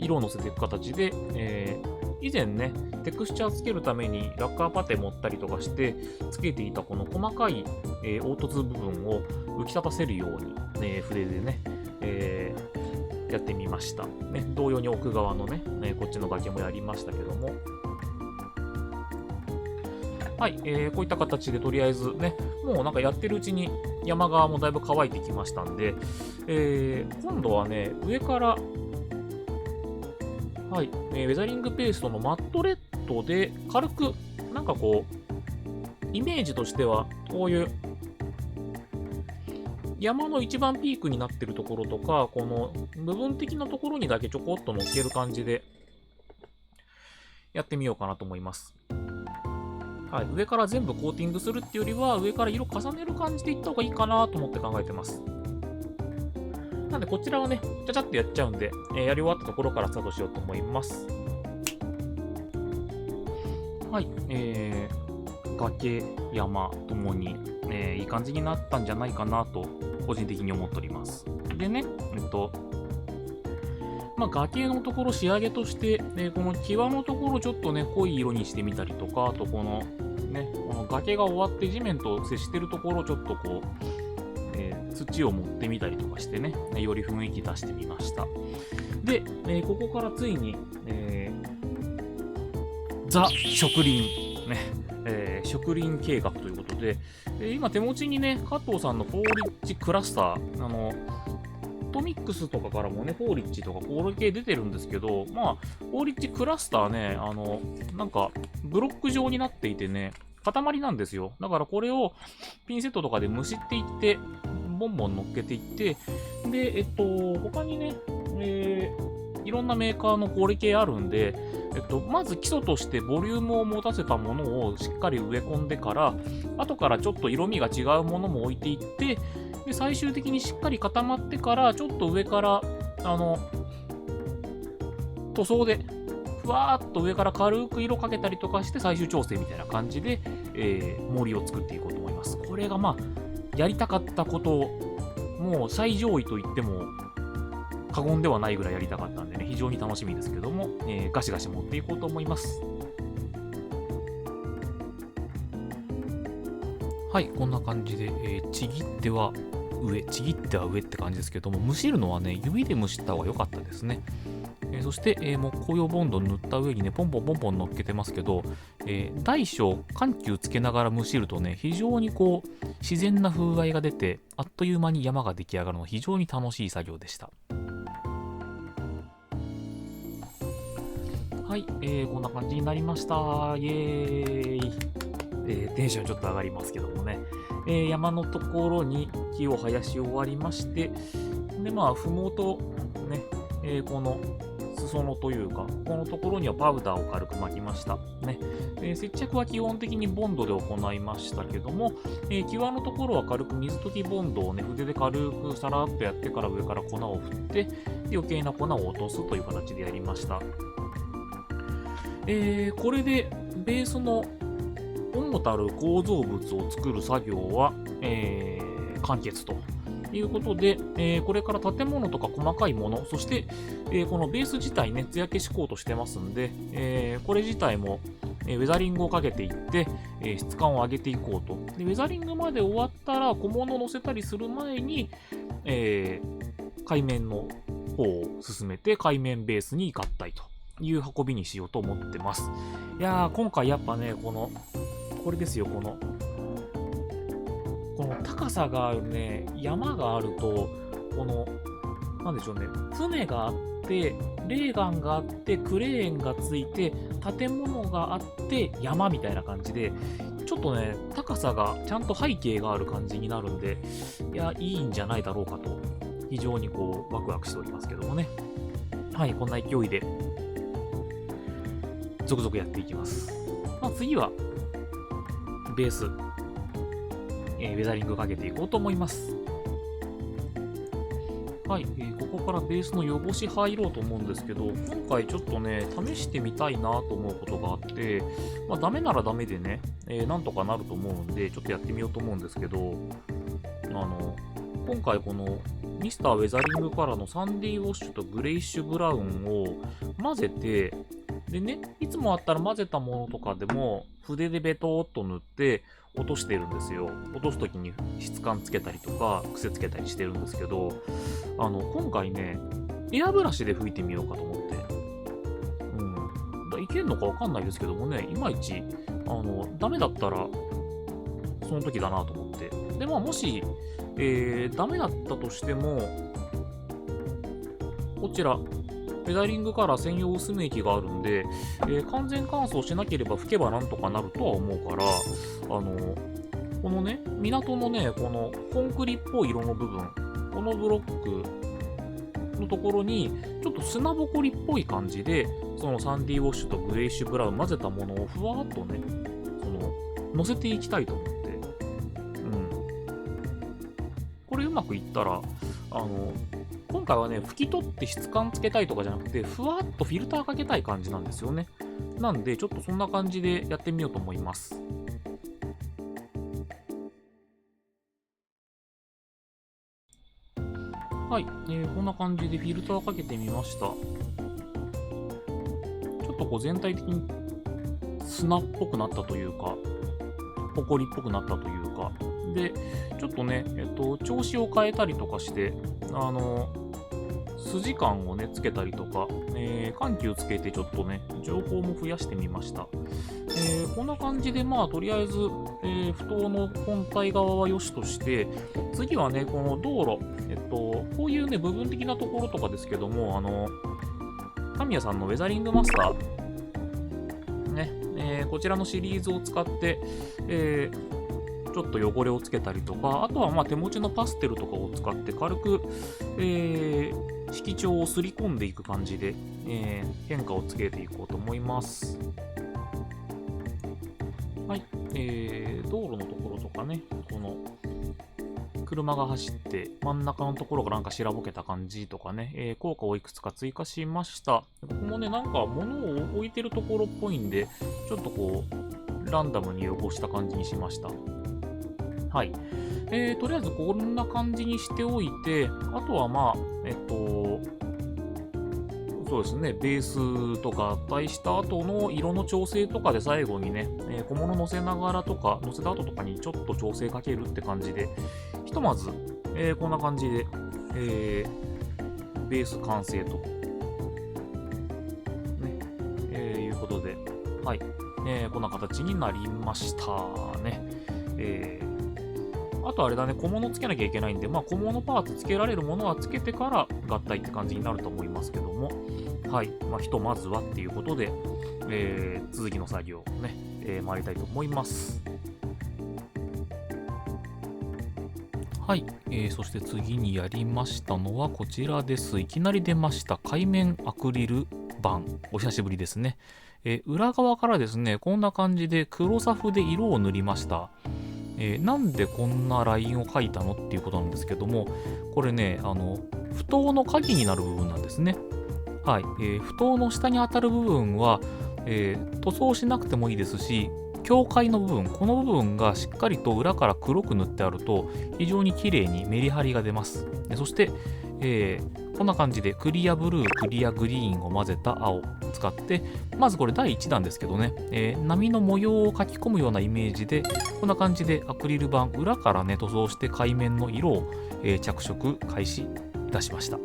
色をのせていく形で、以前ね、テクスチャーつけるためにラッカーパテ持ったりとかしてつけていたこの細かい、凹凸部分を浮き立たせるように、筆でね、やってみました。ね、同様に奥側のね、こっちの崖もやりましたけども。はい、こういった形でとりあえずね、もうなんかやってるうちに山側もだいぶ乾いてきましたんで、今度はね、上から、はい、ウェザリングペーストのマットレッドで軽く、なんかこう、イメージとしては、こういう、山の一番ピークになってるところとか、この部分的なところにだけちょこっと乗っける感じで、やってみようかなと思います。はい、上から全部コーティングするっていうよりは、上から色重ねる感じでいった方がいいかなと思って考えてます。なんでこちらはね、ちゃちゃっとやっちゃうんで、やり終わったところからスタートしようと思います。はい、崖、山ともに、いい感じになったんじゃないかなと、個人的に思っております。でね、崖のところ仕上げとして、この際のところちょっとね、濃い色にしてみたりとか、あとこの崖が終わって地面と接してるところをちょっとこう、土を持ってみたりとかしてね、より雰囲気出してみました。で、ここからついに、ザ植林、ね、植林計画ということで、今手持ちにね、加藤さんのフォーリッジクラスター、トミックスとかからもね、フォーリッチとかコール系出てるんですけど、フォーリッチクラスターね、なんか、ブロック状になっていてね、塊なんですよ。だからこれをピンセットとかでむしっていって、ボンボン乗っけていって、で、他にね、いろんなメーカーのコール系あるんで、まず基礎としてボリュームを持たせたものをしっかり植え込んでから、後からちょっと色味が違うものも置いていって、で最終的にしっかり固まってから、ちょっと上から、塗装で、ふわーっと上から軽く色かけたりとかして最終調整みたいな感じで、森を作っていこうと思います。これがやりたかったことを、もう最上位と言っても過言ではないぐらいやりたかったんでね、非常に楽しみですけども、ガシガシ持っていこうと思います。はい、こんな感じで、ちぎっては上って感じですけども、蒸しるのはね、指で蒸した方が良かったですね。そして、木工用ボンド塗った上にね、ポンポンポンポン乗っけてますけど、大小緩急つけながら蒸しるとね、非常にこう、自然な風合いが出て、あっという間に山が出来上がるの非常に楽しい作業でした。はい、こんな感じになりました。イエーイ。テンションちょっと上がりますけどもね。山のところに木を生やし終わりまして、で、ふもと、ね、この裾野というか、このところにはパウダーを軽く巻きました。ね。接着は基本的にボンドで行いましたけども、際のところは軽く水溶きボンドをね、筆で軽くさらっとやってから上から粉を振って、余計な粉を落とすという形でやりました。これでベースの主たる構造物を作る作業は、完結ということで、これから建物とか細かいもの、そして、このベース自体ね、艶消しコートしてますんで、これ自体も、ウェザリングをかけていって、質感を上げていこうと。で、ウェザリングまで終わったら小物を乗せたりする前に、海面の方を進めて海面ベースに合体という運びにしようと思ってます。いやー、今回やっぱね、これですよ、この高さがあるね、山があると、なんでしょうね、船があって、レーガンがあって、クレーンがついて、建物があって、山みたいな感じで、ちょっとね、高さがちゃんと背景がある感じになるんで、いや、いいんじゃないだろうかと、非常にワクワクしておりますけどもね。はい、こんな勢いで、続々やっていきます。次は、ベース、ウェザリングかけていこうと思います。はい、ここからベースの汚し入ろうと思うんですけど、今回ちょっとね、試してみたいなと思うことがあって、ダメならダメでね、なんとかなると思うんで、ちょっとやってみようと思うんですけど、今回このミスターウェザリングからのサンディウォッシュとグレイッシュブラウンを混ぜて、でね、いつもあったら混ぜたものとかでも筆でベトーっと塗って落としてるんですよ。落とすときに質感つけたりとか癖つけたりしてるんですけど、今回ね、エアブラシで拭いてみようかと思って。いけんのかわかんないですけどもね、いまいち、ダメだったら、その時だなと思って。で、もし、ダメだったとしても、こちら、ウェザリングカラー専用薄め液があるんで、完全乾燥しなければ拭けばなんとかなるとは思うから、このね、港のね、このコンクリっぽい色の部分、このブロックのところに、ちょっと砂ぼこりっぽい感じで、そのサンディウォッシュとグレイッシュブラウン混ぜたものをふわーっとね、乗せていきたいと思って。これうまくいったら、今回はね、拭き取って質感つけたいとかじゃなくて、ふわっとフィルターかけたい感じなんですよね。なんで、ちょっとそんな感じでやってみようと思います。はい、こんな感じでフィルターかけてみました。ちょっと全体的に砂っぽくなったというか、ほこりっぽくなったというか、で、ちょっとね、調子を変えたりとかして、筋感をね、つけたりとか、緩急つけてちょっとね、情報も増やしてみました。こんな感じで、まあ、とりあえず、埠頭の本体側は良しとして、次はね、この道路、こういうね、部分的なところとかですけども、タミヤさんのウェザリングマスター、ね、こちらのシリーズを使って、ちょっと汚れをつけたりとか、あとはまあ手持ちのパステルとかを使って軽く、色調をすり込んでいく感じで、変化をつけていこうと思います。はい、道路のところとかね、この車が走って真ん中のところがなんか白ぼけた感じとかね、効果をいくつか追加しました。ここもね、なんか物を置いてるところっぽいんで、ちょっとこう、ランダムに汚した感じにしました。はい。とりあえずこんな感じにしておいて、あとはまあ、そうですね、ベースとか合体した後の色の調整とかで最後にね、小物乗せながらとか、乗せた後とかにちょっと調整かけるって感じで、ひとまず、こんな感じで、ベース完成と、ね、いうことで、はい、こんな形になりましたね。あとあれだね、小物つけなきゃいけないんで、まあ小物パーツつけられるものはつけてから合体って感じになると思いますけども、はい、まあひとまずはっていうことで、続きの作業をね、参りたいと思います。はい、そして次にやりましたのはこちらです。いきなり出ました海面アクリル板、お久しぶりですね。裏側からですね、こんな感じで黒サフで色を塗りました。なんでこんなラインを描いたのっていうことなんですけども、これね、埠頭の鍵になる部分なんですね。はい、埠頭の下に当たる部分は、塗装しなくてもいいですし、境界の部分、この部分がしっかりと裏から黒く塗ってあると、非常に綺麗にメリハリが出ます。そして、こんな感じでクリアブルー、クリアグリーンを混ぜた青を使って、まずこれ第1弾ですけどね、波の模様を描き込むようなイメージで、こんな感じでアクリル板、裏からね、塗装して海面の色を、着色開始いたしました。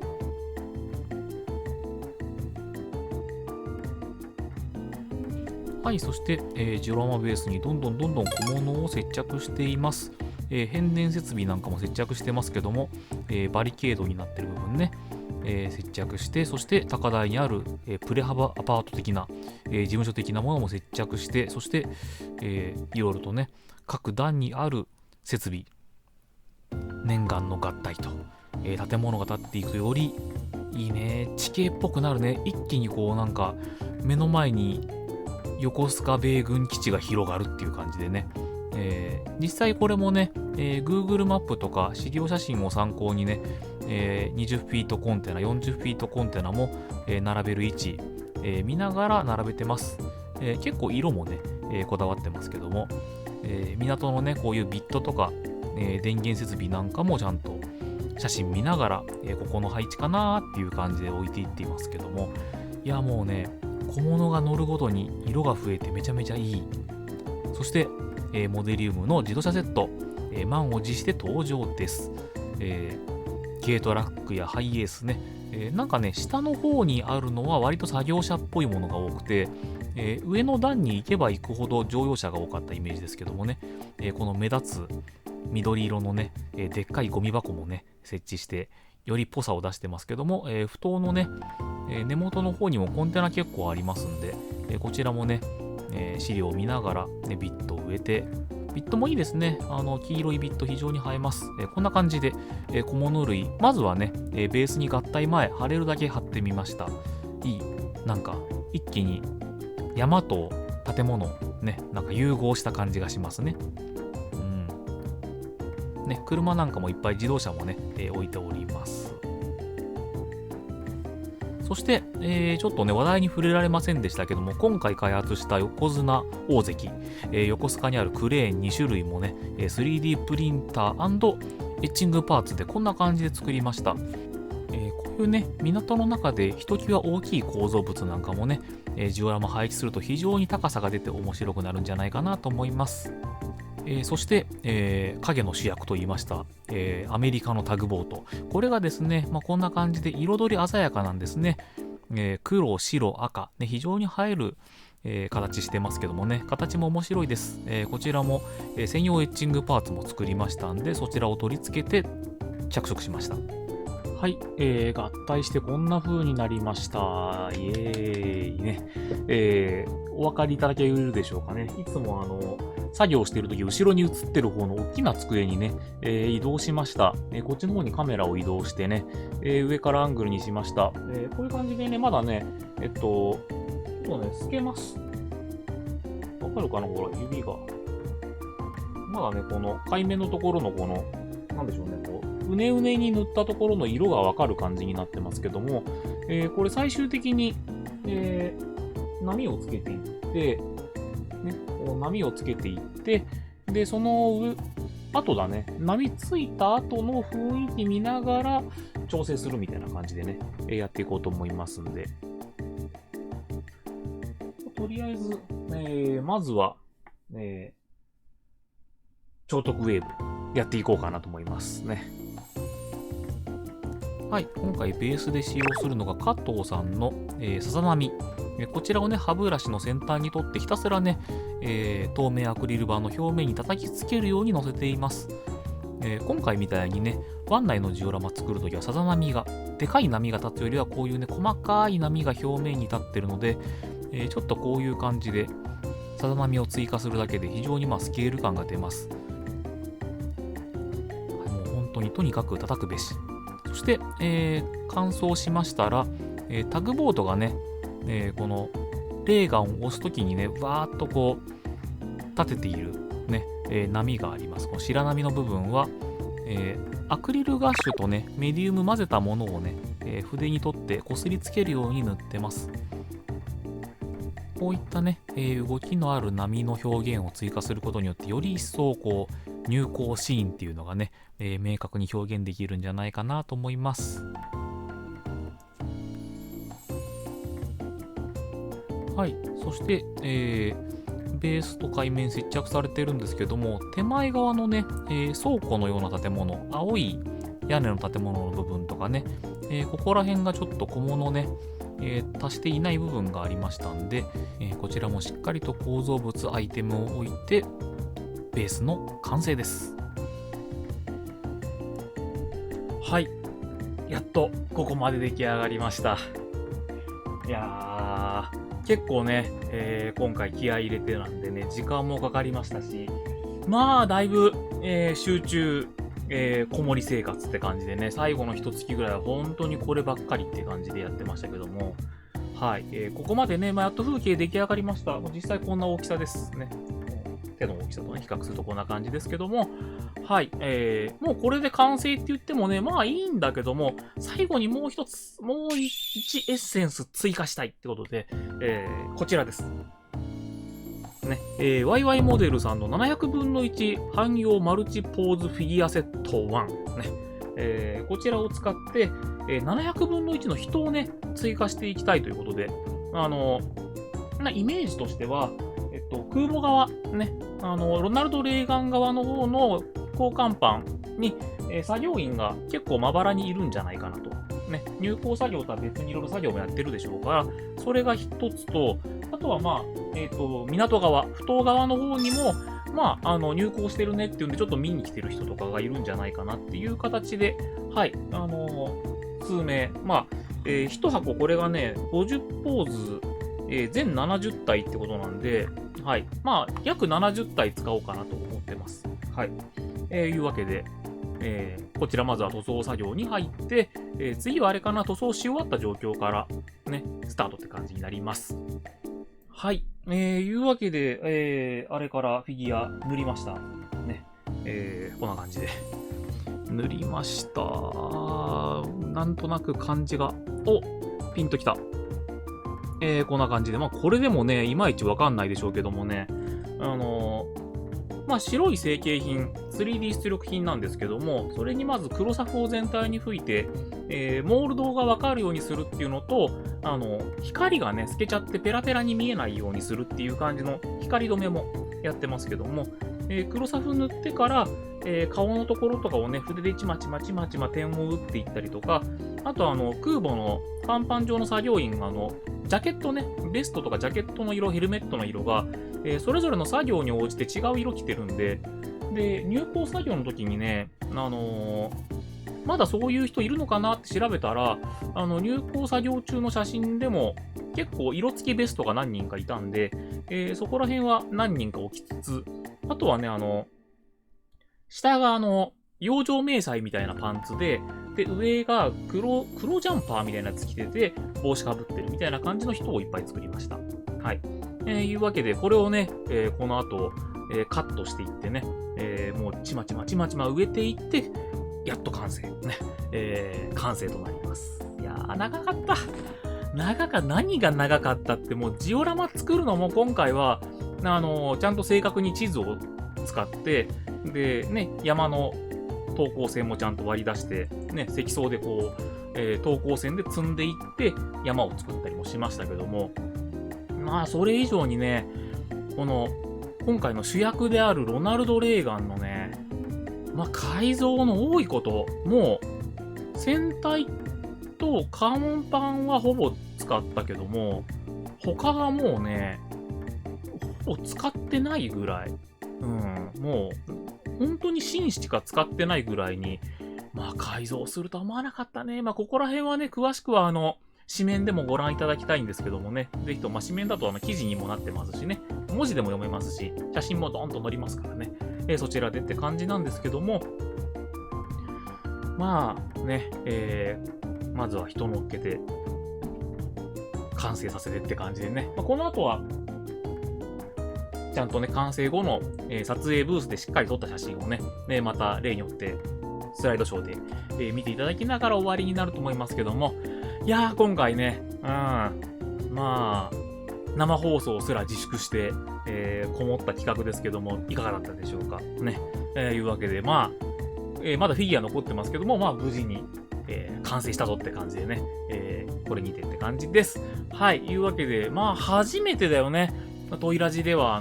はい、そして、ジオラマベースにどんどん小物を接着しています。変電設備なんかも接着してますけども、バリケードになってる部分ね、接着して、そして高台にある、プレハブアパート的な、事務所的なものも接着して、そして、いろいろとね、各段にある設備、念願の合体と、建物が建っていくとよりいいね、地形っぽくなるね。一気にこうなんか目の前に横須賀米軍基地が広がるっていう感じでね、実際これもね、Google マップとか資料写真を参考にね、20フィートコンテナ、40フィートコンテナも、並べる位置、見ながら並べてます。結構色もね、こだわってますけども、港のね、こういうビットとか、電源設備なんかもちゃんと写真見ながら、ここの配置かなーっていう感じで置いていっていますけども、いやもうね、小物が乗るごとに色が増えてめちゃめちゃいい。そして、モデリウムの自動車セット、満を持して登場です。軽トラックやハイエースね、なんかね、下の方にあるのは割と作業車っぽいものが多くて、上の段に行けば行くほど乗用車が多かったイメージですけどもね、この目立つ緑色のね、でっかいゴミ箱もね、設置して、よりっぽさを出してますけども、埠頭のね、根元の方にもコンテナ結構ありますんで、こちらもね、資料を見ながら、ね、ビットを植えて、ビットもいいですね。黄色いビット非常に映えます。こんな感じで、小物類、まずはね、ベースに合体前、貼れるだけ貼ってみました。いい。なんか、一気に山と建物、ね、なんか融合した感じがしますね。ね、車なんかもいっぱい自動車もね、置いております。そして、ちょっとね、話題に触れられませんでしたけども、今回開発した横綱大関、横須賀にあるクレーン2種類もね、3D プリンター&エッチングパーツでこんな感じで作りました。こういうね、港の中でひときわ大きい構造物なんかもね、ジオラマ配置すると非常に高さが出て面白くなるんじゃないかなと思います。そして、影の主役と言いました、アメリカのタグボート。これがですね、こんな感じで彩り鮮やかなんですね。黒、白、赤、ね、非常に映える、形してますけどもね、形も面白いです。こちらも、専用エッチングパーツも作りましたんで、そちらを取り付けて着色しました。はい、合体してこんな風になりました。イエーイね。お分かりいただけるでしょうかね。いつも作業しているとき、後ろに映ってる方の大きな机にね、移動しました。こっちの方にカメラを移動してね、上からアングルにしました。こういう感じでね、まだね、ちょっとね、透けます。わかるかなほら、指が。まだね、この海面のところのこの、なんでしょうね、こう、うねうねに塗ったところの色がわかる感じになってますけども、これ最終的に、波をつけていって、ね、こう波をつけていって、で、その後だね、波ついた後の雰囲気見ながら調整するみたいな感じでね、やっていこうと思いますんで。とりあえず、まずは、超特ウェーブやっていこうかなと思いますね。はい、今回ベースで使用するのが加藤さんの、さざ波。こちらをね、歯ブラシの先端に取ってひたすらね、透明アクリル板の表面に叩きつけるように乗せています。今回みたいにね、湾内のジオラマ作るときはさざ波が、でかい波が立つよりはこういうね、細かい波が表面に立ってるので、ちょっとこういう感じでさざ波を追加するだけで非常にスケール感が出ます。もう本当にとにかく叩くべし。そして、乾燥しましたら、タグボードがね、このレーガンを押すときにね、わーっとこう立てている、ね波があります。この白波の部分は、アクリルガッシュとね、メディウム混ぜたものをね、筆に取ってこすりつけるように塗ってます。こういったね、動きのある波の表現を追加することによって、より一層こう入光シーンっていうのがね、明確に表現できるんじゃないかなと思います。はい、そして、ベースと海面接着されてるんですけども、手前側のね、倉庫のような建物、青い屋根の建物の部分とかね、ここら辺がちょっと小物ね、足していない部分がありましたんで、こちらもしっかりと構造物アイテムを置いてベースの完成です。はい、やっとここまで出来上がりました。いやー、結構ね、今回気合い入れてなんでね、時間もかかりましたし、だいぶ、集中こもり生活って感じでね、最後の一月ぐらいは本当にこればっかりって感じでやってましたけども、はい、ここまでね、やっと風景出来上がりました。実際こんな大きさですね。手の大きさとね、比較するとこんな感じですけども、はい、もうこれで完成って言ってもね、いいんだけども、最後にもう一エッセンス追加したいってことで、こちらです。ね、YY モデルさんの700分の1汎用マルチポーズフィギュアセット1、ねこちらを使って、700分の1の人をね、追加していきたいということで、イメージとしては、空母側、ね、ロナルド・レーガン側の方の飛行甲板に、作業員が結構まばらにいるんじゃないかなと。ね、入港作業とは別にいろいろ作業もやってるでしょうから、それが一つと、あとは港側、埠頭側の方にも、入港してるねっていうんで、ちょっと見に来てる人とかがいるんじゃないかなっていう形で、はい、数名、1箱これがね、50ポーズ、全70体ってことなんで、はい、約70体使おうかなと思ってます。はい。いうわけで、こちらまずは塗装作業に入って、次はあれかな、塗装し終わった状況からね、スタートって感じになります。はい。いうわけで、あれからフィギュア塗りました。ね。こんな感じで。塗りました。なんとなく感じが、ピンときた。こんな感じで。これでもね、いまいちわかんないでしょうけどもね、白い成型品、3D 出力品なんですけども、それにまず黒サフを全体に吹いて、モールドがわかるようにするっていうのと、光がね、透けちゃってペラペラに見えないようにするっていう感じの光止めもやってますけども、黒サフ塗ってから、顔のところとかをね、筆でちまちま点を打っていったりとか、あと空母の甲板上の作業員がジャケットね、ベストとかジャケットの色、ヘルメットの色が、それぞれの作業に応じて違う色着てるんで、で、入港作業の時にね、まだそういう人いるのかなって調べたら、入港作業中の写真でも結構色付きベストが何人かいたんで、そこら辺は何人か置きつつ、あとはね、下が洋上迷彩みたいなパンツで、上が黒ジャンパーみたいなやつ着てて、帽子かぶってるみたいな感じの人をいっぱい作りました。はい。いうわけで、これをね、この後、カットしていってね、もうちまちま植えていって、やっと完成。ね。完成となります。いやー、長かった。何が長かったって、もうジオラマ作るのも今回は、ちゃんと正確に地図を使って、で、ね、山の等高線もちゃんと割り出して、ね、積層でこう、等高線で積んでいって、山を作ったりもしましたけども、まあ、それ以上にね、今回の主役であるロナルド・レーガンのね、まあ、改造の多いこと、もう、船体と甲板はほぼ使ったけども、他がもうね、ほぼ使ってないぐらい、もう、本当に芯しか使ってないぐらいに、まあ、改造するとは思わなかったね。まあ、ここら辺はね、詳しくは紙面でもご覧いただきたいんですけどもね、ぜひとも、紙面だと記事にもなってますしね、文字でも読めますし、写真もドーンと載りますからね、そちらでって感じなんですけども、まあね、まずは人乗っけて、完成させてって感じでね、まあ、この後は、ちゃんとね、完成後の、撮影ブースでしっかり撮った写真をね、また例によってスライドショーで、見ていただきながら終わりになると思いますけども、いやー、今回ね、まあ、生放送すら自粛して、こもった企画ですけども、いかがだったでしょうか。ね。いうわけで、まあ、まだフィギュア残ってますけども、まあ、無事に、完成したぞって感じでね、これにてって感じです。はい。いうわけで、まあ、初めてだよね。トイラジでは、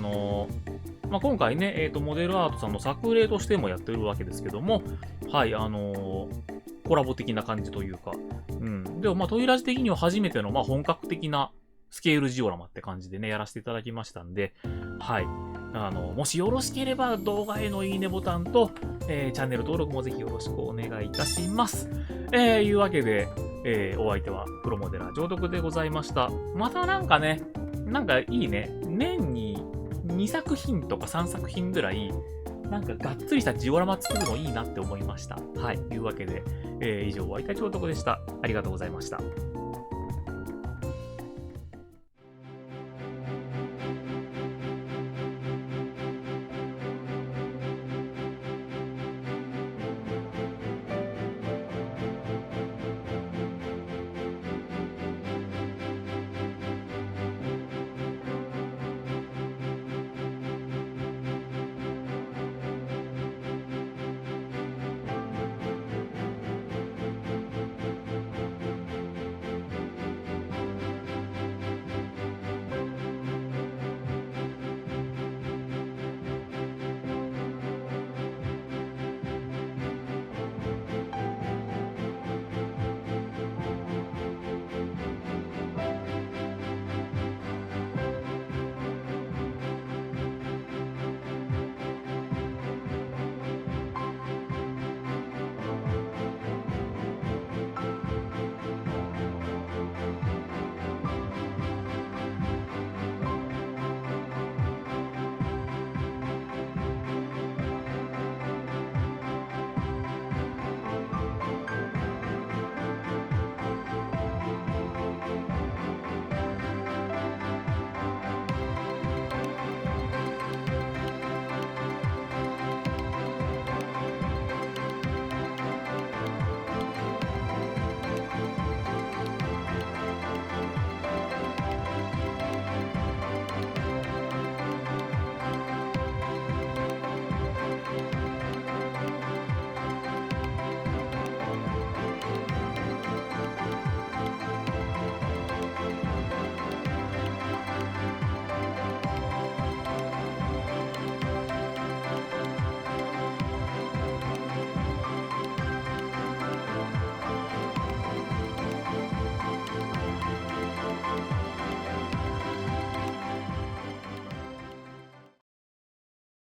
まあ、今回ね、モデルアートさんの作例としてもやってるわけですけども、はい、コラボ的な感じというか、でも、まあ、トイラジ的には初めての、まあ、本格的なスケールジオラマって感じでね、やらせていただきましたんで、はい。もしよろしければ動画へのいいねボタンと、チャンネル登録もぜひよろしくお願いいたします。いうわけで、お相手はプロモデラー上徳でございました。またなんかね、なんかいいね。年に2作品とか3作品ぐらい、なんかがっつりしたジオラマ作るのいいなって思いました。はい。というわけで、以上、お相手は上徳でした。ありがとうございました。